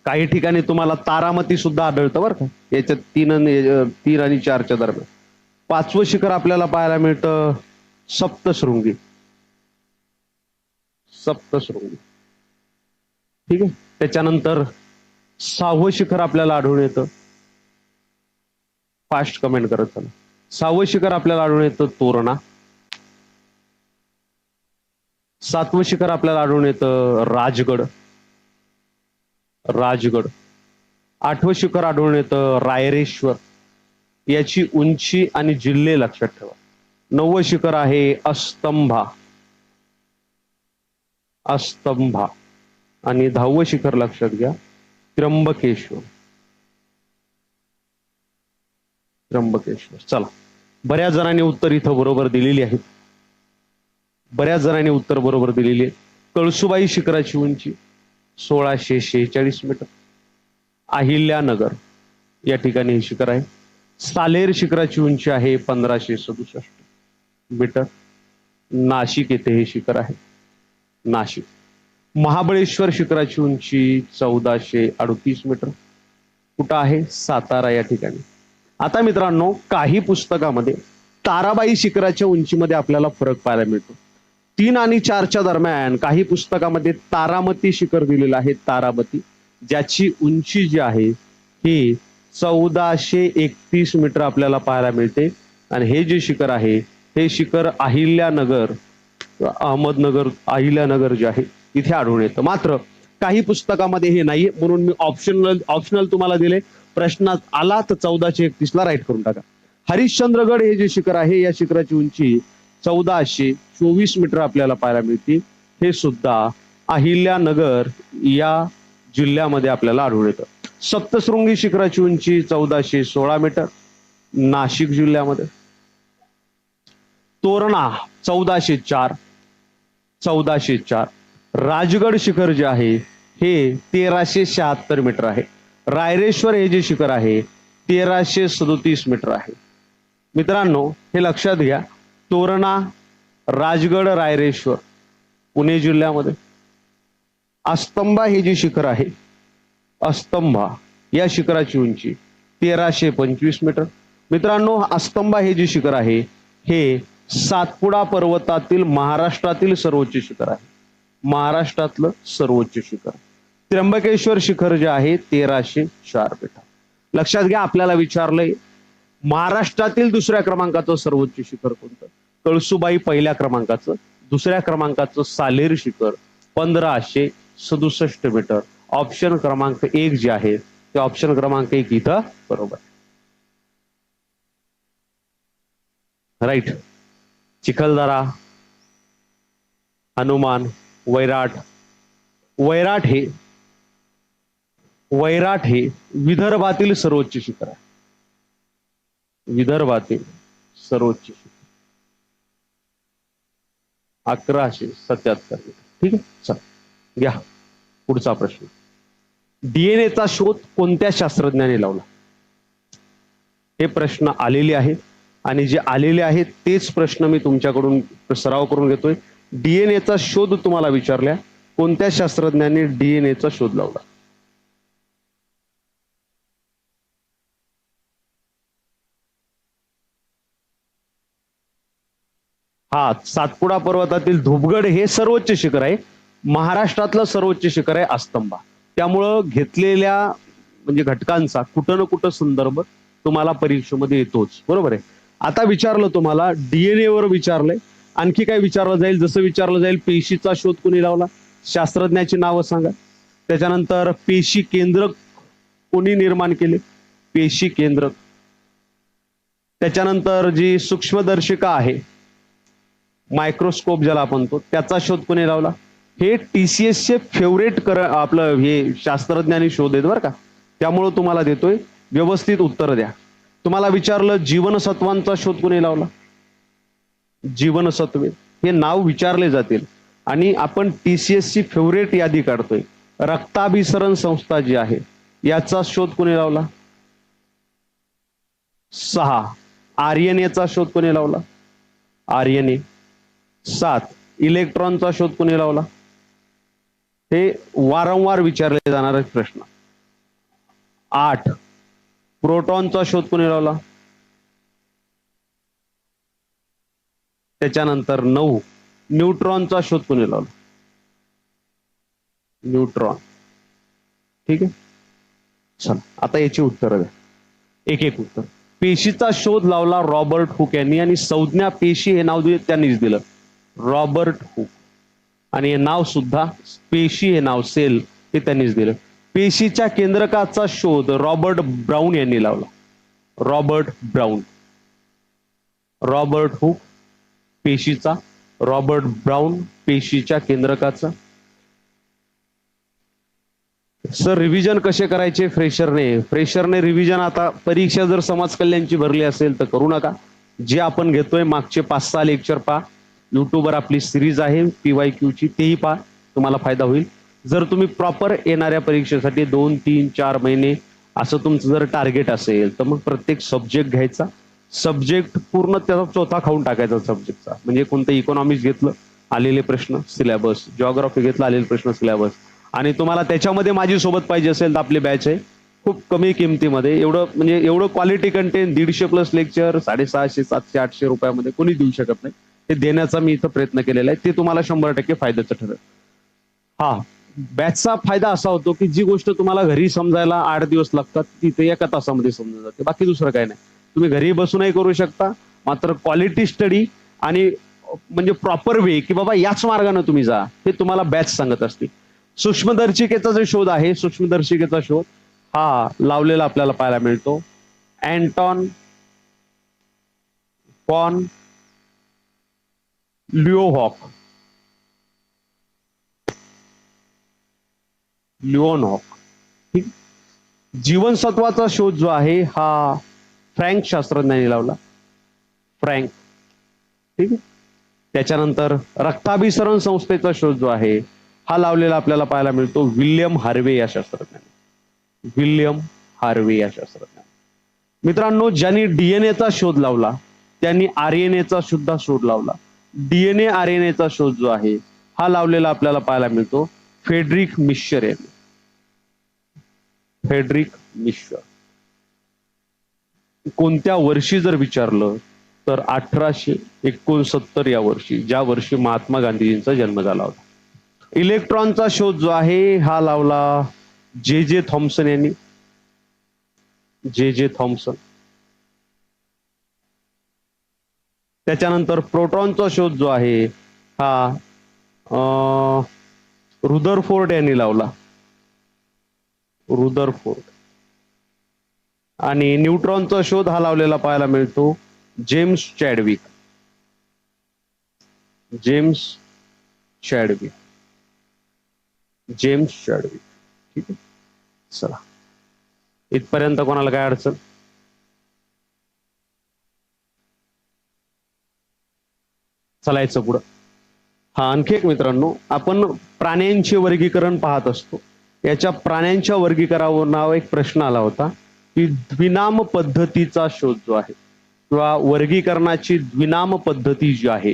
काही ठिकाणी तुम्हाला तारामती सुद्धा आढळतं बरं का, याच्यात 3 आणि 4च्या दरम्यान. 5वं शिखर आपल्याला पाहायला मिळतं सप्तशृंगी. ठीक आहे. त्याच्यानंतर 6वं शिखर आपल्याला आढळून येतं, फास्ट कमेंट करत चला. 6वं शिखर आपल्याला आढळून येतं तोरणा. 7वं शिखर आपल्याला आढळून येतं राजगड. 8वं शिखर आढळून येतं रायरेश्वर. याची उंची आणि जिल्हे लक्षात ठेवा. 9वं शिखर आहे अस्तंभा. आणि 10वं शिखर लक्षात घ्या त्र्यंबकेश्वर. चला, बऱ्याच जणांनी उत्तर इथं बरोबर दिलेली आहे. कळसुबाई शिखराची उंची 1646 मीटर. अहिल्यानगर या ठिकाणी हे शिखर आहे. सालेर शिखराची उंची आहे 1567 मीटर. नाशिक येथे हे शिखर आहे, नाशिक. महाबळेश्वर शिखराची उंची 1438 मीटर. कुठं आहे? सातारा या ठिकाणी. आता मित्रांनो, काही पुस्तकामध्ये ताराबाई शिखराच्या उंचीमध्ये आपल्याला फरक पाहायला मिळतो. 3 आणि 4च्या दरम्यान काही पुस्तकामध्ये तारामती शिखर दिलेलं आहे, तारामती, ज्याची उंची जी आहे ही 1431 मीटर आपल्याला पाहायला मिळते. आणि हे जे शिखर आहे हे शिखर अहिल्यानगर, अहिल्यानगर जे आहे इथे आढळून येतं. मात्र काही पुस्तकामध्ये हे नाही, म्हणून मी ऑप्शनल तुम्हाला दिले. प्रश्नात आला तर 1431 ला राईट करून टाका. हरिश्चंद्रगड हे जे शिखर आहे या शिखराची उंची 1424 मीटर आपल्याला पाहायला मिळते. हे सुद्धा अहिल्यानगर या जिल्ह्यामध्ये आपल्याला आढळून येतं. सप्तशृंगी शिखराची उंची 1416 मीटर, नाशिक जिल्ह्यामध्ये. तोरणा 1404. राजगड शिखर जे आहे हे 1376 मीटर आहे. रायरेश्वर हे जे शिखर आहे 1337 मीटर आहे. मित्रांनो, हे लक्षात घ्या. तोरणा, राजगड, रायरेश्वर पुणे जिल्ह्यामध्ये. अस्तंभा हे जे शिखर आहे, अस्तंभा या शिखराची उंची 1325 मीटर. मित्रांनो, अस्तंभा हे जे शिखर आहे हे सातपुडा पर्वतातील महाराष्ट्रातील सर्वोच्च शिखर आहे, महाराष्ट्रातलं सर्वोच्च शिखर. त्र्यंबकेश्वर शिखर जे आहे 1304 मीटर. लक्षात घ्या, आपल्याला विचारलंय महाराष्ट्रातील दुसऱ्या क्रमांकाचं सर्वोच्च शिखर कोणतं? कळसुबाई पहिल्या क्रमांकाचं. दुसऱ्या क्रमांकाचं सालेर शिखर 1567 मीटर. ऑप्शन क्रमांक 1 जे आहे ते ऑप्शन क्रमांक 1 इथं बरोबर. राईट. चिखलदरा, हनुमान, वैराट. वैराट हे विदर्भातील सर्वोच्च शिखर आहे, विदर्भातील सर्वोच्च शिखर 1177 मीटर. ठीक आहे. चला घ्या पुढचा प्रश्न. डीएनएचा शोध कोणत्या शास्त्रज्ञाने लावला? हे प्रश्न आलेले आहेत आणि जे आलेले आहेत तेच प्रश्न मी तुमच्याकडून सराव करून घेतोय. डीएनएचा शोध तुम्हाला विचारल्या, कोणत्या शास्त्रज्ञाने डीएनएचा शोध लावला? हा, सातपुडा पर्वतातील धुपगड हे सर्वोच्च शिखर आहे. महाराष्ट्रातलं सर्वोच्च शिखर आहे अस्तंबा. त्यामुळं घेतलेल्या म्हणजे घटकांचा कुठं ना कुठं संदर्भ तुम्हाला परीक्षेमध्ये येतोच. बरोबर आहे. आता विचारलं तुम्हाला डीएनए वर विचारलंय. आणखी काय विचारलं जाईल? जसं विचारलं जाईल पेशीचा शोध कोणी लावला, शास्त्रज्ञाची नावं सांगा. त्याच्यानंतर पेशी केंद्रक कोणी निर्माण केले, पेशी केंद्रक. त्याच्यानंतर जी सूक्ष्मदर्शिका आहे, मायक्रोस्कोप ज्याला आपण म्हणतो, त्याचा शोध कोणी लावला. हे TCS चे फेवरेट आपलं हे शास्त्रज्ञानी शोध आहेत बरं का. त्यामुळं तुम्हाला देतोय, व्यवस्थित उत्तर द्या. तुम्हाला विचारलं जीवनसत्वांचा शोध कोणी लावला, जीवनसत्वे. हे नाव विचारले जातील आणि आपण TCS ची फेवरेट यादी काढतोय. रक्ताभिसरण संस्था जी आहे याचा शोध कोणी लावला, 6. RNA चा शोध कोणी लावला, RNA. 7. इलेक्ट्रॉनचा शोध कोणी लावला. हे वारंवार विचारले जाणारे प्रश्न. 8. प्रोटॉनचा शोध कोणी लावला. त्याच्यानंतर 9. न्यूट्रॉनचा शोध कोणी लावला, न्यूट्रॉन. ठीक आहे. चला आता याची उत्तर द्या, एक एक उत्तर. पेशीचा शोध लावला रॉबर्ट हुक यांनी आणि संज्ञा पेशी हे नाव त्यांनीच दिलं, रॉबर्ट हुक. आणि हे नाव सुद्धा पेशी हे नाव सेल हे त्यांनीच दिलं. पेशीच्या केंद्रकाचा शोध रॉबर्ट ब्राउन यांनी लावला, रॉबर्ट ब्राउन. रॉबर्ट हुक पेशीचा, रॉबर्ट ब्राउन पेशीच्या केंद्रकाचा. सर रिव्हिजन कसे करायचे फ्रेशरने रिव्हिजन आता परीक्षा जर समाज कल्याणची भरली असेल तर करू नका. जे आपण घेतोय मागचे 5-6 लेक्चर पहा. युट्यूबवर आपली सिरीज आहे PYQ ची, तेही पहा, तुम्हाला फायदा होईल. जर तुम्ही प्रॉपर येणाऱ्या परीक्षेसाठी 2, 3, 4 महिने असं तुमचं जर टार्गेट असेल तर मग प्रत्येक सब्जेक्ट घ्यायचा, सब्जेक्ट पूर्ण त्याचा चौथा खाऊन टाकायचा सब्जेक्टचा. म्हणजे कोणतं इकॉनॉमिक्स घेतलं आलेले प्रश्न सिलेबस, जिओग्राफी घेतला आलेले प्रश्न सिलेबस. आणि तुम्हाला त्याच्यामध्ये माझी सोबत पाहिजे असेल तर आपली बॅच आहे खूप कमी किमतीमध्ये. एवढं क्वालिटी कंटेंट 150+ लेक्चर 650, 700, 800 रुपयामध्ये कोणी देऊ शकत नाही. ते देण्याचा मी इथं प्रयत्न केलेला आहे. ते तुम्हाला 100% फायद्याचं ठरेल. हा, बॅचचा फायदा असा होतो की जी गोष्ट तुम्हाला घरी समजायला 8 दिवस लागतात तिथे 1 तासामध्ये समजून जाते. बाकी दुसरं काही नाही. तुम्ही घरी बसूनही करू शकता. मात्र क्वालिटी स्टडी आणि म्हणजे प्रॉपर वे की बाबा याच मार्गाने तुम्ही जा हे तुम्हाला बॅच सांगत असते. सूक्ष्मदर्शिकेचा जो शोध आहे, सूक्ष्मदर्शिकेचा शोध हा लावलेला आपल्याला पाहायला मिळतो अँटॉन फॉन लिओहॉक, लिओनहॉक. ठीक. जीवनसत्वाचा शोध जो आहे हा फ्रँक शास्त्रज्ञांनी लावला, फ्रँक. ठीक आहे. त्याच्यानंतर रक्ताभिसरण संस्थेचा शोध जो आहे हा लावलेला आपल्याला पाहायला मिळतो विल्यम हार्वे या शास्त्रज्ञाने, विल्यम हार्वे या शास्त्रज्ञाने. मित्रांनो, ज्यांनी डीएनएचा शोध लावला त्यांनी RNA चा सुद्धा शोध लावला. DNA RNA चा शोध जो आहे हा लावलेला आपल्याला पाहायला मिळतो फ्रेडरिक मिश्चर यांनी, फ्रेडरिक मिश्चर. कोणत्या वर्षी जर विचारलं तर 1869 या वर्षी, ज्या वर्षी महात्मा गांधीजींचा जन्म झाला होता. इलेक्ट्रॉनचा शोध जो आहे हा लावला जे थॉम्सन यांनी, जे थॉम्सन. त्याच्यानंतर प्रोटॉनचा शोध जो आहे हा रुदरफोर्ड यांनी लावला, रुदरफोर्ड. आणि न्यूट्रॉनचा शोध हा लावलेला पाहायला मिळतो James Chadwick, James Chadwick, James Chadwick. ठीक आहे. चला इथपर्यंत कोणाला काय अडचण? चालायचं पुढं. हा, आणखी एक मित्रांनो, आपण प्राण्यांचे वर्गीकरण पाहत असतो. याच्या प्राण्यांच्या वर्गीकरणावर नाव एक प्रश्न आला होता की द्विनाम पद्धतीचा शोध जो आहे किंवा वर्गीकरणाची द्विनाम पद्धती जी आहे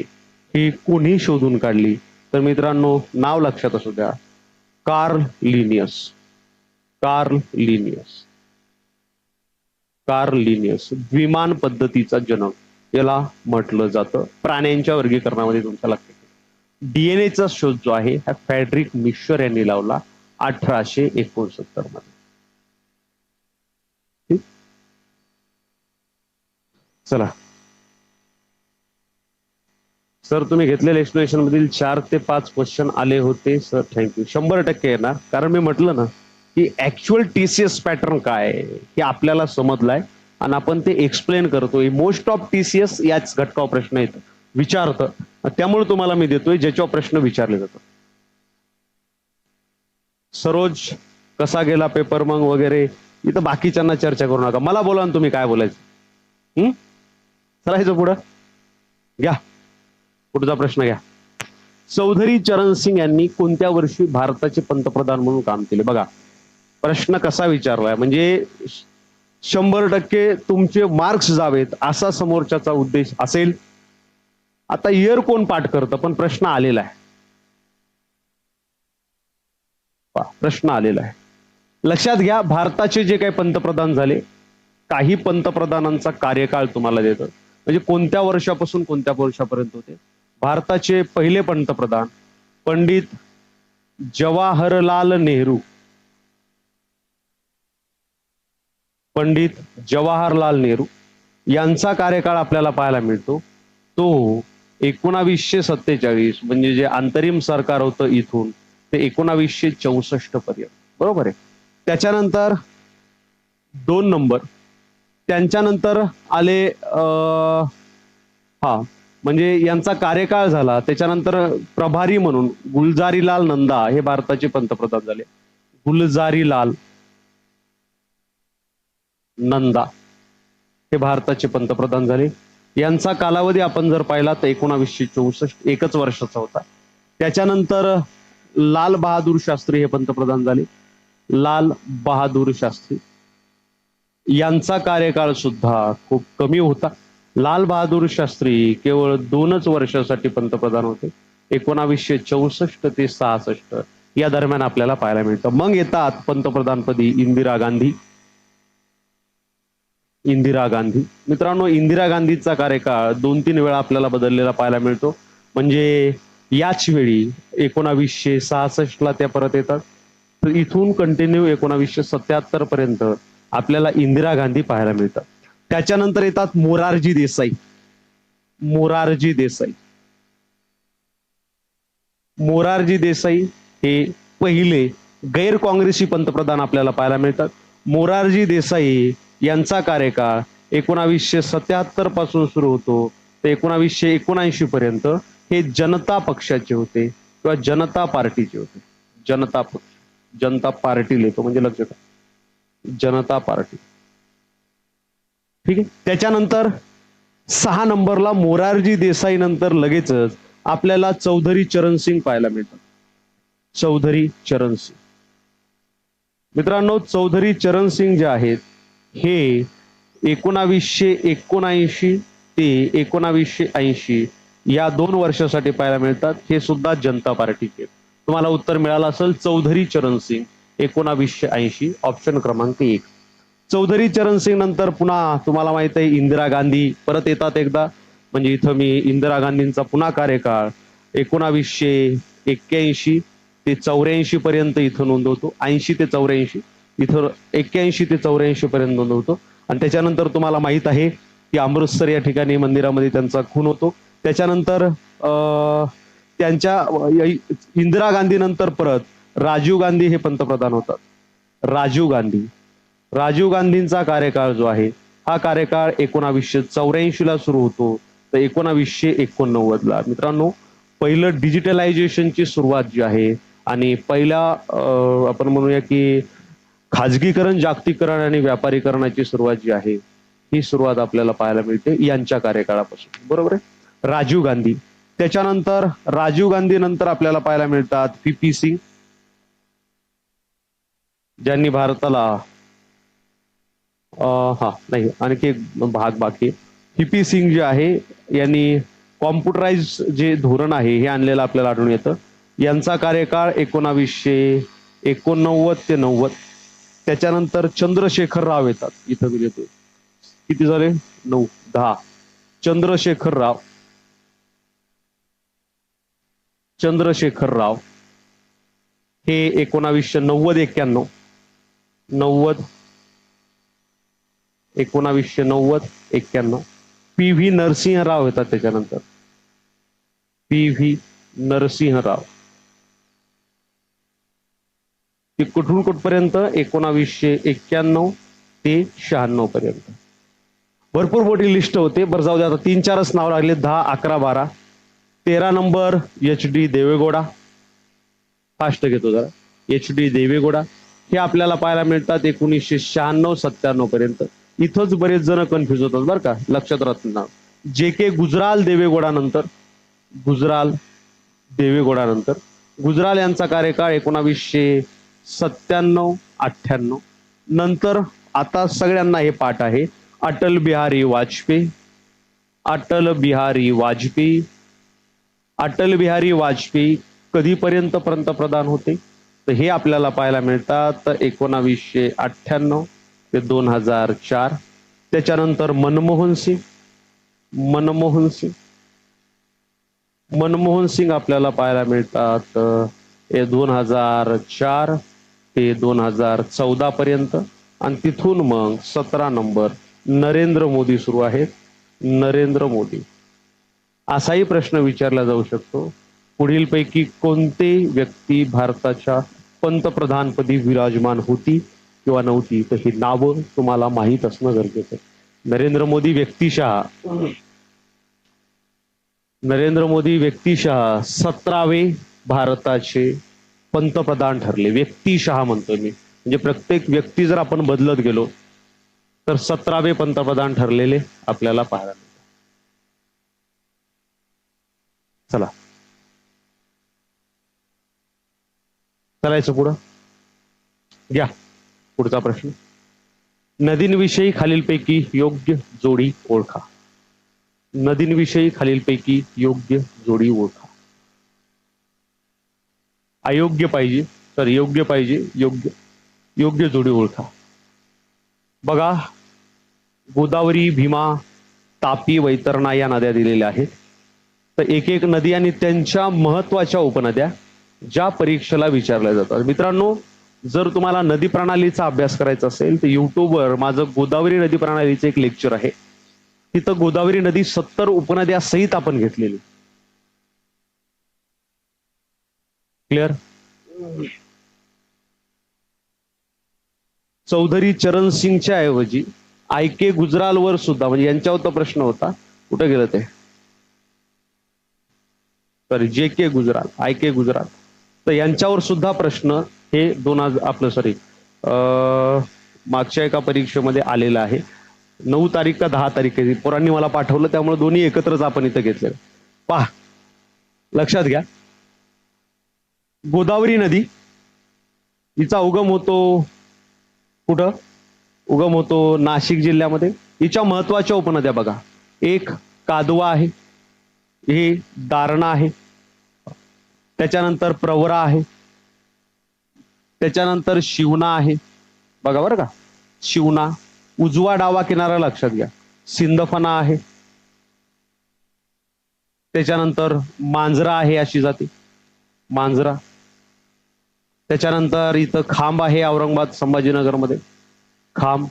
ही कोणी शोधून काढली? तर मित्रांनो नाव लक्षात असू द्या, Carl Linnaeus, Carl Linnaeus, Carl Linnaeus. द्विमान पद्धतीचा जनक याला म्हटलं जातं. प्राण्यांच्या वर्गीकरणामध्ये तुमच्या लक्षात डीएनएचा शोध जो आहे हा फॅड्रिक मिशर यांनी लावला 1869 मध्ये. ठीक? चला सर, तुम्ही घेतलेल्या एक्सप्लेनेशन मधील 4 ते 5 क्वेश्चन आले होते सर, थँक्यू. 100% येणार, कारण मी म्हटलं ना की ऍक्च्युअल टीसीएस पॅटर्न काय आहे हे आपल्याला समजलाय आणि आपण ते एक्सप्लेन करतोय. मोस्ट ऑफ टीसीएस याच घटकावर प्रश्न येतो, विचारतं, त्यामुळे तुम्हाला मी देतोय ज्याच्यावर प्रश्न विचारले जातात. सरोज कसा गेला पेपर मग वगैरे, इथं बाकीच्यांना चर्चा करू नका, मला बोला ना तुम्ही काय बोलायचं. चलायचं पुढं, घ्या पुढचा प्रश्न घ्या. चौधरी चरण सिंग यांनी कोणत्या वर्षी भारताचे पंतप्रधान म्हणून काम केले? बघा प्रश्न कसा विचारलाय, म्हणजे 100% तुमचे मार्क्स जावेत असा समोरच्याचा उद्देश असेल. आता इयर कोण पाठ करतं, पण प्रश्न आलेला आहे, प्रश्न आलेला आहे. लक्षात घ्या, भारताचे जे काही पंतप्रधान झाले, काही पंतप्रधानांचा कार्यकाळ तुम्हाला देतं, म्हणजे कोणत्या वर्षापासून कोणत्या वर्षापर्यंत होते. भारताचे पहिले पंतप्रधान पंडित जवाहरलाल नेहरू, पंडित जवाहरलाल नेहरू यांचा कार्यकाळ आपल्याला पाहायला मिळतो. तो 1947 म्हणजे जे अंतरिम सरकार होतं इथून ते 1964 पर्यंत, बरोबर आहे. त्याच्यानंतर 2 नंबर, त्यांच्यानंतर आले म्हणजे यांचा कार्यकाळ झाला त्याच्यानंतर प्रभारी म्हणून गुलजारीलाल नंदा हे भारताचे पंतप्रधान झाले. गुलजारीलाल नंदा हे भारताचे पंतप्रधान झाले. यांचा कालावधी आपण जर पाहिला तर 1964, एकच वर्षाचा होता. त्याच्यानंतर लाल बहादूर शास्त्री हे पंतप्रधान झाले. लाल बहादूर शास्त्री यांचा कार्यकाळ सुद्धा खूप कमी होता. लाल बहादूर शास्त्री केवळ 2च वर्षासाठी पंतप्रधान होते, 1964 ते 66 या दरम्यान आपल्याला पाहायला मिळतं. मग येतात पंतप्रधानपदी इंदिरा गांधी. इंदिरा गांधी मित्रांनो, इंदिरा गांधीचा कार्यकाळ 2-3 वेळा आपल्याला बदललेला पाहायला मिळतो. म्हणजे याच वेळी 1966 ला त्या परत येतात, तर इथून कंटिन्यू 1977 पर्यंत आपल्याला इंदिरा गांधी पाहायला मिळतात. त्याच्यानंतर येतात मोरारजी देसाई. मोरारजी देसाई, मोरारजी देसाई हे पहिले गैर काँग्रेसी पंतप्रधान आपल्याला पाहायला मिळतात. मोरारजी देसाई यांचा कार्यकाळ 1977 पासून सुरू होतो ते 1979 पर्यंत हे जनता पक्षाचे होते किंवा जनता पार्टीचे होते. जनता पक्ष, जनता पार्टी लिहितो म्हणजे लक्षात, जनता पार्टी. ठीक आहे. त्याच्यानंतर 6 नंबरला मोरारजी देसाई नंतर लगेचच आपल्याला चौधरी चरण सिंग पाहायला मिळतात. चौधरी चरण सिंग मित्रांनो, चौधरी चरण सिंग जे आहेत हे 1979 ते 1980 या 2 वर्षासाठी पाहायला मिळतात. हे सुद्धा जनता पार्टीचे. तुम्हाला उत्तर मिळालं असेल चौधरी चरण सिंग 1980, ऑप्शन क्रमांक 1. चौधरी चरण सिंग नंतर पुन्हा तुम्हाला माहित आहे इंदिरा गांधी परत येतात एकदा, म्हणजे इथं मी इंदिरा गांधींचा पुन्हा कार्यकाळ 1981 ते 84 पर्यंत इथं नोंदवतो. 80 ते 84 इथं 81 ते 84 पर्यंत नोंदवतो. आणि त्याच्यानंतर तुम्हाला माहित आहे की अमृतसर या ठिकाणी मंदिरामध्ये त्यांचा खून होतो. त्याच्यानंतर त्यांच्या इंदिरा गांधी नंतर परत राजीव गांधी हे पंतप्रधान होतात. राजीव गांधी, राजीव गांधींचा कार्यकाळ जो आहे हा कार्यकाळ 1984 ला सुरू होतो तर 1989 ला. मित्रांनो, पहिलं डिजिटलायझेशनची सुरुवात जी आहे आणि पहिला आपण म्हणूया की खाजगीकरण, जागतिकीकरण आणि व्यापारीकरणाची सुरुवात जी आहे ही सुरुवात आपल्याला पाहायला मिळते यांच्या कार्यकाळापासून, बरोबर आहे. राजीव गांधी, त्याच्यानंतर राजीव गांधी नंतर आपल्याला पाहायला मिळतात पी सिंग, ज्यांनी भारताला नाही आणखी एक भाग बाकी. पी सिंग जे आहे यांनी कॉम्प्युटराइज जे धोरण आहे हे आणलेलं आपल्याला आढळून येतं. यांचा कार्यकाळ 1989 ते 90. त्याच्यानंतर चंद्रशेखर राव येतात, इथं मी देतोय किती झाले 9, 10. चंद्रशेखर राव, चंद्रशेखर राव हे 1990-91, 1990-91. पी व्ही नरसिंह राव येतात त्याच्यानंतर, पी व्ही नरसिंह राव. ते कुठून कुठपर्यंत 1991 ते 96 पर्यंत. भरपूर मोठी लिस्ट होते. बरं जाऊ दे, आता 3-4च नाव लागले. 10, 11, 12. 13 नंबर HD देवेगौडा. फास्ट घेतो जरा. HD देवेगौडा हे आपल्याला पाहायला मिळतात 1996-97 पर्यंत. इथंच बरेच जण कन्फ्युज होतात बरं का, लक्षात राहत नाव. JK गुजराल देवेगौडा नंतर, गुजराल देवेगौडा नंतर. गुजराल यांचा कार्यकाळ 1997-98. नंतर आता सगळ्यांना हे पाठ आहे, अटल बिहारी वाजपेयी. अटल बिहारी वाजपेयी, अटल बिहारी वाजपेयी कधीपर्यंत पंतप्रधान होते, तर हे आपल्याला पाहायला मिळतात 1998 ते 2004. त्याच्यानंतर मनमोहन सिंग, मनमोहन सिंग, मनमोहन सिंग आपल्याला पाहायला मिळतात 2004 ते 2014 पर्यंत. आणि तिथून मग 17 नंबर नरेंद्र मोदी सुरू आहेत, नरेंद्र मोदी. असाही प्रश्न विचारला जाऊ शकतो, पुढीलपैकी कोणते व्यक्ती भारताच्या पंतप्रधानपदी विराजमान होती किंवा नव्हती, तर ही नावं तुम्हाला माहीत असणं गरजेचं आहे. नरेंद्र मोदी व्यक्तिशः, नरेंद्र मोदी व्यक्तिशः 17वे भारताचे पंतप्रधान ठरले. व्यक्तिशः म्हणतो मी, म्हणजे प्रत्येक व्यक्ती जर आपण बदलत गेलो तर 17वे पंतप्रधान ठरलेले आपल्याला पाहायला मिळतात. चला चालायचं पुढं. घ्या पुढचा प्रश्न. नदींविषयी खालीलपैकी योग्य जोडी ओळखा. नदींविषयी खालीलपैकी योग्य जोडी ओळखा. अयोग्य पाहिजे तर योग्य पाहिजे, योग्य योग्य जोडी ओळखा. बघा, गोदावरी, भीमा, तापी, वैतरणा या नद्या दिलेल्या आहेत. तर एक एक नदी आणि त्यांच्या महत्वाच्या उपनद्या ज्या परीक्षेला विचारल्या जातात. मित्रांनो, जर तुम्हाला नदी प्रणालीचा अभ्यास करायचा असेल तर युट्यूबवर माझं गोदावरी नदी प्रणालीचं एक लेक्चर आहे. तिथं गोदावरी नदी 70 उपनद्या सहित आपण घेतलेली. क्लिअर. चौधरी चरण सिंगच्या ऐवजी IK गुजरालवर सुद्धा, म्हणजे यांच्यावर तो प्रश्न होता, कुठे गेलं ते, sorry JK Gujral, IK Gujral, तर यांच्यावर सुद्धा प्रश्न हे 2000 आपलं सॉरी मागच्या एका परीक्षेमध्ये आलेला आहे. 9 तारीख का 10 तारीख पोरांनी मला पाठवलं, त्यामुळे दोन्ही एकत्रच आपण इथं घेतले. पहा, लक्षात घ्या, गोदावरी नदी हिचा उगम होतो कुठं, उगम होतो नाशिक जिल्ह्यामध्ये. हिच्या महत्वाच्या उपनद्या बघा, एक कादवा आहे, हे दारणा आहे, त्याच्यानंतर प्रवरा आहे, त्याच्यानंतर शिवना आहे. बघा बरं का, शिवना. उजवा डावा किनारा लक्षात घ्या, सिंदफणा आहे, त्याच्यानंतर मांजरा आहे, अशी जाते मांजरा. त्याच्यानंतर इथं खांब आहे, औरंगाबाद संभाजीनगरमध्ये खांब.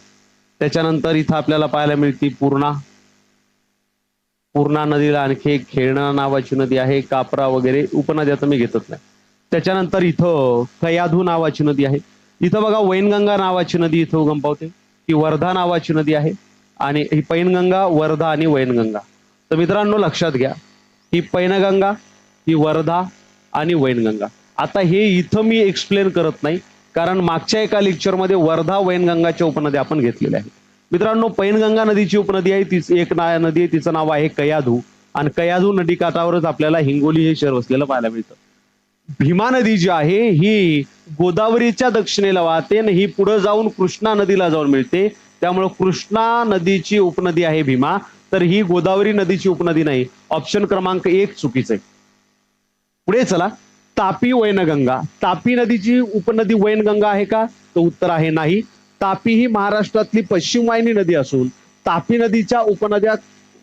त्याच्यानंतर इथं आपल्याला पाहायला मिळते पूर्णा. पूर्णा नदीला आणखी एक खेळणा नावाची नदी आहे, कापरा वगैरे उपनद्या तर मी घेतच नाही. त्याच्यानंतर इथं कयाधू नावाची नदी आहे. इथं बघा वैनगंगा नावाची नदी इथं उगम पावते, ही वर्धा नावाची नदी आहे. आणि ही पैनगंगा, वर्धा आणि वैनगंगा. तर मित्रांनो लक्षात घ्या, ही पैनगंगा, ही वर्धा आणि वैनगंगा. आता हे इथं मी एक्सप्लेन करत नाही, कारण मागच्या एका लेक्चरमध्ये वर्धा वैनगंगाच्या उपनद्या आपण घेतलेल्या आहेत. मित्रांनो, पैनगंगा नदीची उपनदी आहे, तीच एक नदी आहे, तिचं नाव आहे कयाधू. आणि कयाधू नदी काठावरच आपल्याला हिंगोली हे शहर वसलेलं पाहायला मिळतं. भीमा नदी जी आहे ही गोदावरीच्या दक्षिणेला वाहते आणि ही पुढे जाऊन कृष्णा नदीला जाऊन मिळते. त्यामुळे कृष्णा नदीची उपनदी आहे भीमा, तर ही गोदावरी नदीची उपनदी नाही. ऑप्शन क्रमांक 1 चुकीचं आहे. पुढे चला, तापी वैनगंगा. तापी नदीची उपनदी वैनगंगा आहे का, तर उत्तर आहे नाही. तापी ही महाराष्ट्रातली पश्चिम वाहिनी नदी असून तापी नदीच्या उपनद्या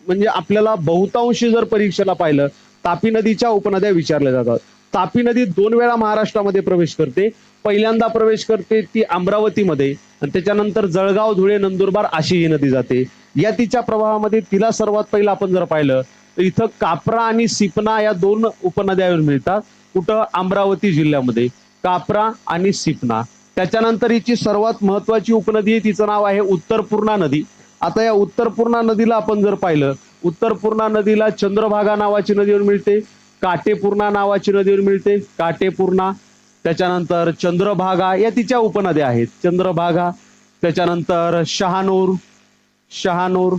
म्हणजे आपल्याला बहुतांशी जर परीक्षेला पाहिलं तापी नदीच्या उपनद्या विचारल्या जातात. तापी नदी 2 वेळा महाराष्ट्रामध्ये प्रवेश करते. पहिल्यांदा प्रवेश करते ती अमरावतीमध्ये आणि त्याच्यानंतर जळगाव, धुळे, नंदुरबार अशी ही नदी जाते. या तिच्या प्रवाहामध्ये तिला सर्वात पहिलं आपण जर पाहिलं तर इथं कापरा आणि सिपना या 2 उपनद्या मिळतात. कुठं? अमरावती जिल्ह्यामध्ये कापरा आणि सिपना. त्याच्यानंतर हिची सर्वात महत्वाची उपनदी आहे, तिचं नाव आहे उत्तर पूर्णा नदी. आता या उत्तर पूर्णा नदीला आपण जर पाहिलं, उत्तर पूर्णा नदीला चंद्रभागा नावाची नदीवर मिळते, काटेपूर्णा नावाची नदीवर मिळते, काटेपूर्णा. त्याच्यानंतर चंद्रभागा या तिच्या उपनद्या आहेत. चंद्रभागा, त्याच्यानंतर शहानूर, शहानूर,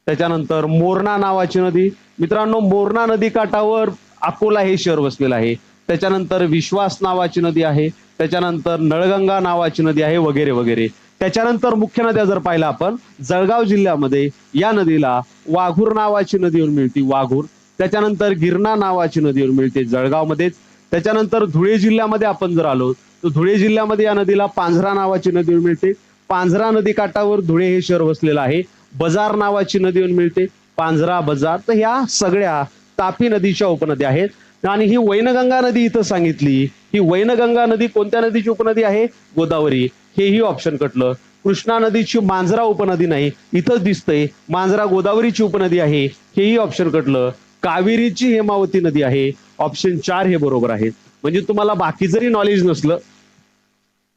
त्याच्यानंतर मोरणा नावाची नदी. मित्रांनो, मोरणा नदी काठावर अकोला हे शहर वसलेलं आहे. त्याच्यानंतर विश्वास नावाची नदी आहे, त्याच्यानंतर नळगंगा नावाची नदी आहे, वगैरे वगैरे. त्याच्यानंतर मुख्य नद्या जर पाहिला आपण, जळगाव जिल्ह्यामध्ये या नदीला वाघूर नावाची नदीवर मिळते, वाघूर. त्याच्यानंतर गिरणा नावाची नदीवर मिळते जळगावमध्येच. त्याच्यानंतर धुळे जिल्ह्यामध्ये आपण जर आलो तर धुळे जिल्ह्यामध्ये या नदीला पांझरा नावाची नदीवर मिळते. पांझरा नदी काठावर धुळे हे शहर वसलेलं आहे. बजार नावाची नदीवर मिळते, पांझरा, बजार. तर ह्या सगळ्या तापी नदीच्या उपनद्या आहेत. आणि ही वैनगंगा नदी इथं सांगितली, ही वैनगंगा नदी कोणत्या नदीची उपनदी आहे? गोदावरी. हेही ऑप्शन कटलं. कृष्णा नदीची मांजरा उपनदी नाही, इथंच दिसतंय मांजरा गोदावरीची उपनदी आहे, हेही ऑप्शन कटलं. कावेरीची हेमावती नदी आहे, ऑप्शन 4 हे बरोबर आहे. म्हणजे तुम्हाला बाकी जरी नॉलेज नसलं,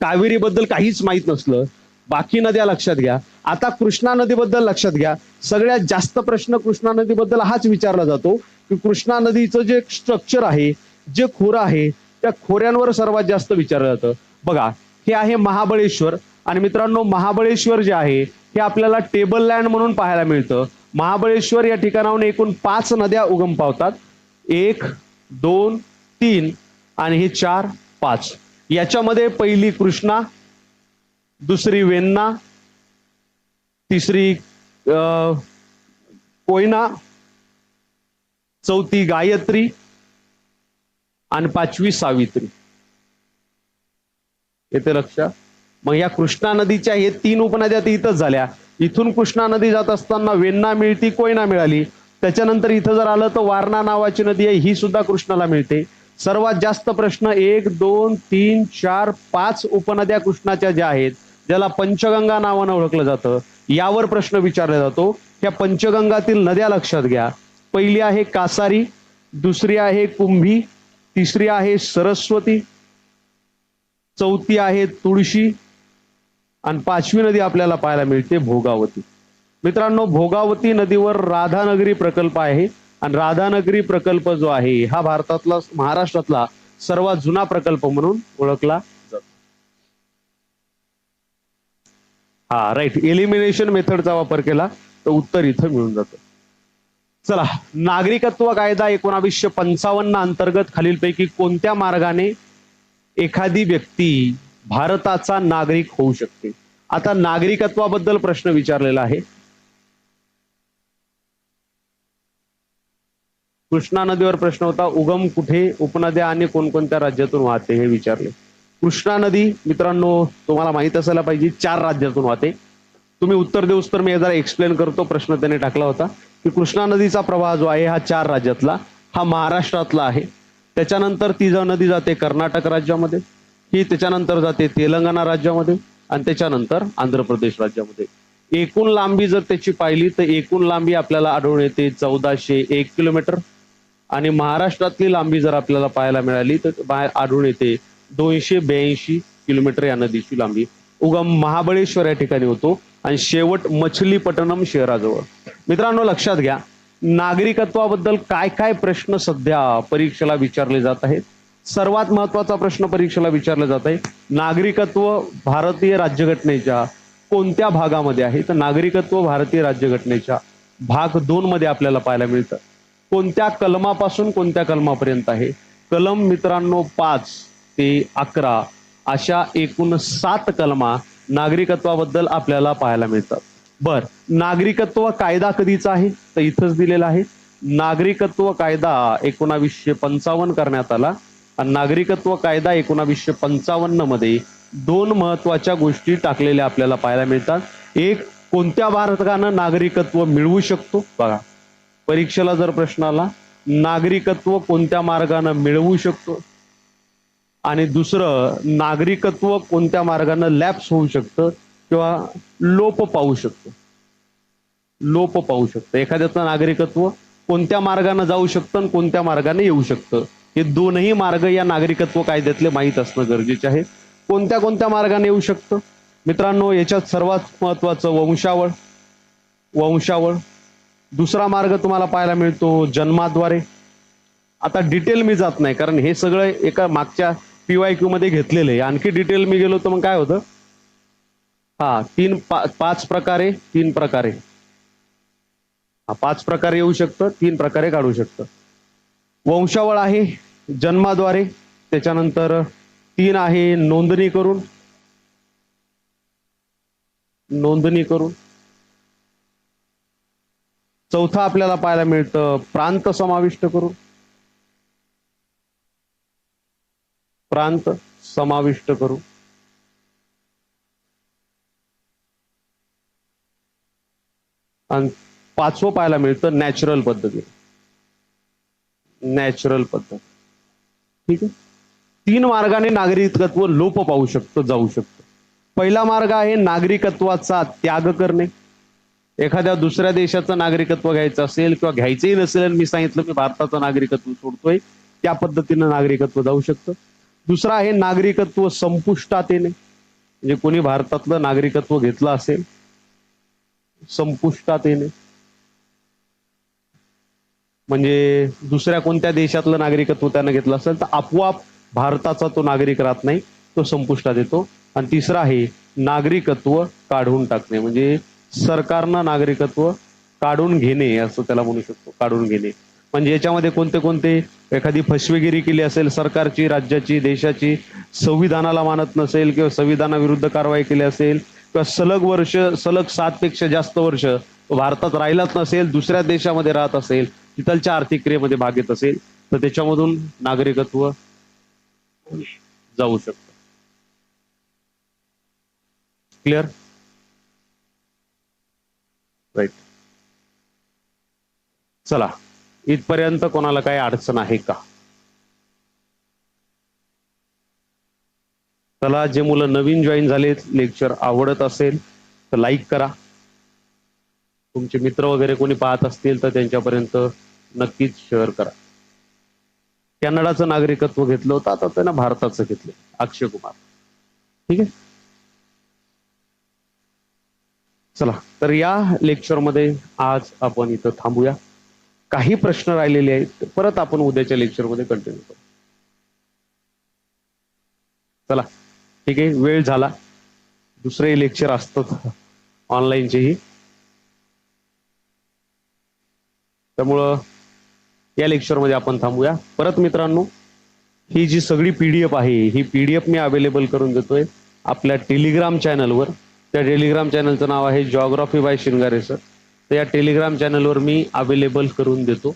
कावेरी बद्दल काहीच माहित नसलं, बाकी नद्या लक्षात घ्या. आता कृष्णा नदीबद्दल लक्षात घ्या. सगळ्यात जास्त प्रश्न कृष्णा नदीबद्दल हाच विचारला जातो की कृष्णा नदीचं जे स्ट्रक्चर आहे, जे खोरं आहे, त्या खोऱ्यांवर सर्वात जास्त विचारलं जातं. बघा, हे आहे महाबळेश्वर. आणि मित्रांनो, महाबळेश्वर जे आहे हे आपल्याला टेबल लँड म्हणून पाहायला मिळतं. महाबळेश्वर या ठिकाणाहून एकूण 5 नद्या उगम पावतात. 1, 2, 3 आणि हे 4, 5. याच्यामध्ये पहिली कृष्णा, दुसरी वेण्णा, तिसरी कोयना, चौथी गायत्री आणि 5वी सावित्री. येते लक्षात? मग या कृष्णा नदीच्या हे 3 उपनद्या इथंच झाल्या. इथून कृष्णा नदी जात असताना वेण्णा मिळती, कोयना मिळाली. त्याच्यानंतर इथं जर आलं तर वारणा नावाची नदी आहे, ही सुद्धा कृष्णाला मिळते. सर्वात जास्त प्रश्न 1, 2, 3, 4, 5 उपनद्या कृष्णाच्या ज्या आहेत, ज्याला पंचगंगा नावानं ओळखलं जातं, यावर प्रश्न विचारला जातो. ह्या पंचगंगातील नद्या लक्षात घ्या. पहिली आहे कासारी, दुसरी आहे कुंभी, तिसरी आहे सरस्वती, चौथी आहे तुळशी आणि 5वी नदी आपल्याला पाहायला मिळते भोगावती. मित्रांनो, भोगावती नदीवर राधानगरी प्रकल्प आहे आणि राधानगरी प्रकल्प जो आहे हा भारतातला, महाराष्ट्रातला सर्वात जुना प्रकल्प म्हणून ओळखला जातो. हा, राईट. एलिमिनेशन मेथडचा वापर केला तर उत्तर इथं मिळून जातं. चला, नागरिकत्व कायदा 1955 अंतर्गत खालीलपैकी कोणत्या मार्गाने एखादी व्यक्ती भारताचा नागरिक होऊ शकते? आता नागरिकत्वाबद्दल प्रश्न विचारलेला आहे. कृष्णा नदीवर प्रश्न होता, उगम कुठे, उपनद्या आणि कोणकोणत्या राज्यातून वाहते हे विचारले. कृष्णा नदी मित्रांनो तुम्हाला माहित असायला पाहिजे 4 राज्यातून वाहते. तुम्ही उत्तर देऊस तर मी जरा एक्सप्लेन करतो. प्रश्न त्याने टाकला होता की कृष्णा नदीचा प्रवाह जो आहे हा 4 राज्यातला, हा महाराष्ट्रातला आहे. त्याच्यानंतर ती नदी जाते कर्नाटक राज्यामध्ये, ही त्याच्यानंतर जाते तेलंगणा राज्यामध्ये आणि त्याच्यानंतर आंध्र प्रदेश राज्यामध्ये. एकूण लांबी जर त्याची पाहिली तर एकूण लांबी आपल्याला आढळून येते 1401 किलोमीटर. आणि महाराष्ट्रातली लांबी जर आपल्याला पाहायला मिळाली तर बाहेर आढळून येते 282 किलोमीटर या नदीची लांबी. उगम महाबळेश्वर या ठिकाणी होतो आणि शेवट मछलीपट्टणम शहराजवळ. मित्रांनो लक्षात घ्या, नागरिकत्वाबद्दल काय काय प्रश्न सध्या परीक्षेला विचारले जात आहेत. सर्वात महत्वाचा प्रश्न परीक्षेला विचारला जात आहे, नागरिकत्व भारतीय राज्यघटनेच्या कोणत्या भागामध्ये आहे? तर नागरिकत्व भारतीय राज्यघटनेच्या भाग 2 मध्ये आपल्याला पाहायला मिळतं. कोणत्या कलमापासून कोणत्या कलमापर्यंत आहे? कलम मित्रांनो 5 ते 11 अशा एकूण 7 कलमा नागरिकत्वाबद्दल आपल्याला पाहायला मिळतात. बर, नागरिकत्व कायदा कधीचा आहे? तर इथंच दिलेला आहे. नागरिकत्व कायदा 1955 करण्यात आला आणि नागरिकत्व कायदा 1955 मध्ये 2 महत्वाच्या गोष्टी टाकलेल्या आपल्याला पाहायला मिळतात. एक, कोणत्या मार्गानं नागरिकत्व मिळवू शकतो? बघा, परीक्षेला जर प्रश्न आला, नागरिकत्व कोणत्या मार्गानं मिळवू शकतो, आणि दुसरं, नागरिकत्व कोणत्या मार्गानं लॅप्स होऊ शकतं किंवा लोप पावू शकतं. लोप पावू शकतं. एखाद्याचं नागरिकत्व कोणत्या मार्गाने जाऊ शकतं आणि कोणत्या मार्गाने येऊ शकतं, हे दोनही मार्ग या नागरिकत्व कायद्यातले माहीत असणं गरजेचे आहे. कोणत्या कोणत्या मार्गाने येऊ शकतं मित्रांनो? याच्यात सर्वात महत्वाचं वंशावळ. वंशावळ. दुसरा मार्ग तुम्हाला पाहायला मिळतो जन्माद्वारे. आता डिटेल मी जात नाही, कारण हे सगळं एका मागच्या PYQ मध्ये घेतलेलं आहे. आणखी डिटेल मी गेलो तर मग काय होतं? हा, पाच प्रकारे, 3 प्रकारे, 5 प्रकारे येऊ शकतं, 3 प्रकारे काढू शकतं. वंशावळ आहे जन्माद्वारे, त्याच्यानंतर 3 आहे नोंदणी करून. नोंदणी करून. चौथा आपल्याला पाहायला मिळतं प्रांत समाविष्ट करून. प्रांत समाविष्ट करून. आणि 5वं पाहायला मिळतं नॅचरल पद्धती. नॅचरल पद्धत. ठीक आहे. 3 मार्गाने नागरिकत्व लोप पावू शकतं, जाऊ शकतं. पहिला मार्ग आहे नागरिकत्वाचा त्याग करणे. एखाद्या दुसऱ्या देशाचं नागरिकत्व घ्यायचं असेल किंवा घ्यायचंही नसेल, मी सांगितलं मी भारताचं नागरिकत्व सोडतोय, त्या पद्धतीनं नागरिकत्व जाऊ शकतं. दुसरा आहे नागरिकत्व संपुष्टात येणे. म्हणजे कोणी भारतातलं नागरिकत्व घेतलं असेल, संपुष्टात येणे म्हणजे दुसऱ्या कोणत्या देशातलं नागरिकत्व त्यानं घेतलं असेल तर आपोआप भारताचा तो नागरिक राहत नाही, तो संपुष्टात येतो. आणि तिसरा आहे नागरिकत्व काढून टाकणे, म्हणजे सरकारनं नागरिकत्व काढून घेणे असं त्याला म्हणू शकतो. काढून घेणे म्हणजे याच्यामध्ये कोणते कोणते, एखादी फसवेगिरी केली असेल सरकारची, राज्याची, देशाची, संविधानाला मानत नसेल किंवा संविधानाविरुद्ध कारवाई केली असेल किंवा सलग 7 पेक्षा जास्त वर्ष भारतात राहिलाच नसेल, दुसऱ्या देशामध्ये राहत असेल, तिथलच्या आर्थिक क्रियेमध्ये भाग घेत असेल, तर त्याच्यामधून नागरिकत्व जाऊ शकतं. क्लिअर? राईट. चला, इथपर्यंत कोणाला काही अडचण आहे का? चला, जे मुलं नवीन जॉईन झालेत, लेक्चर आवडत असेल तर लाईक करा. तुमचे मित्र वगैरे कोणी पाहत असतील तर त्यांच्यापर्यंत नक्कीच शेअर करा. कॅनडाचं नागरिकत्व घेतलं होतं, आता त्यानं भारताचं घेतलं, अक्षय कुमार. ठीक आहे. चला, तर या लेक्चरमध्ये आज आपण इथं थांबूया. काही प्रश्न राहिलेले आहेत, परत आपण उद्याच्या लेक्चरमध्ये कंटिन्यू करू. चला, ठीक आहे. वेळ झाला, दुसरे लेक्चर असतात ऑनलाईनचेही, त्यामुळं या लेक्चरमध्ये आपण थांबूया. परत मित्रांनो, ही जी सगळी PDF आहे, ही PDF मी अवेलेबल करून देतोय आपल्या टेलिग्राम चॅनलवर. त्या टेलिग्राम चॅनलचं नाव आहे जॉग्राफी बाय शिंगारे सर. तर या टेलिग्राम चॅनलवर मी अवेलेबल करून देतो.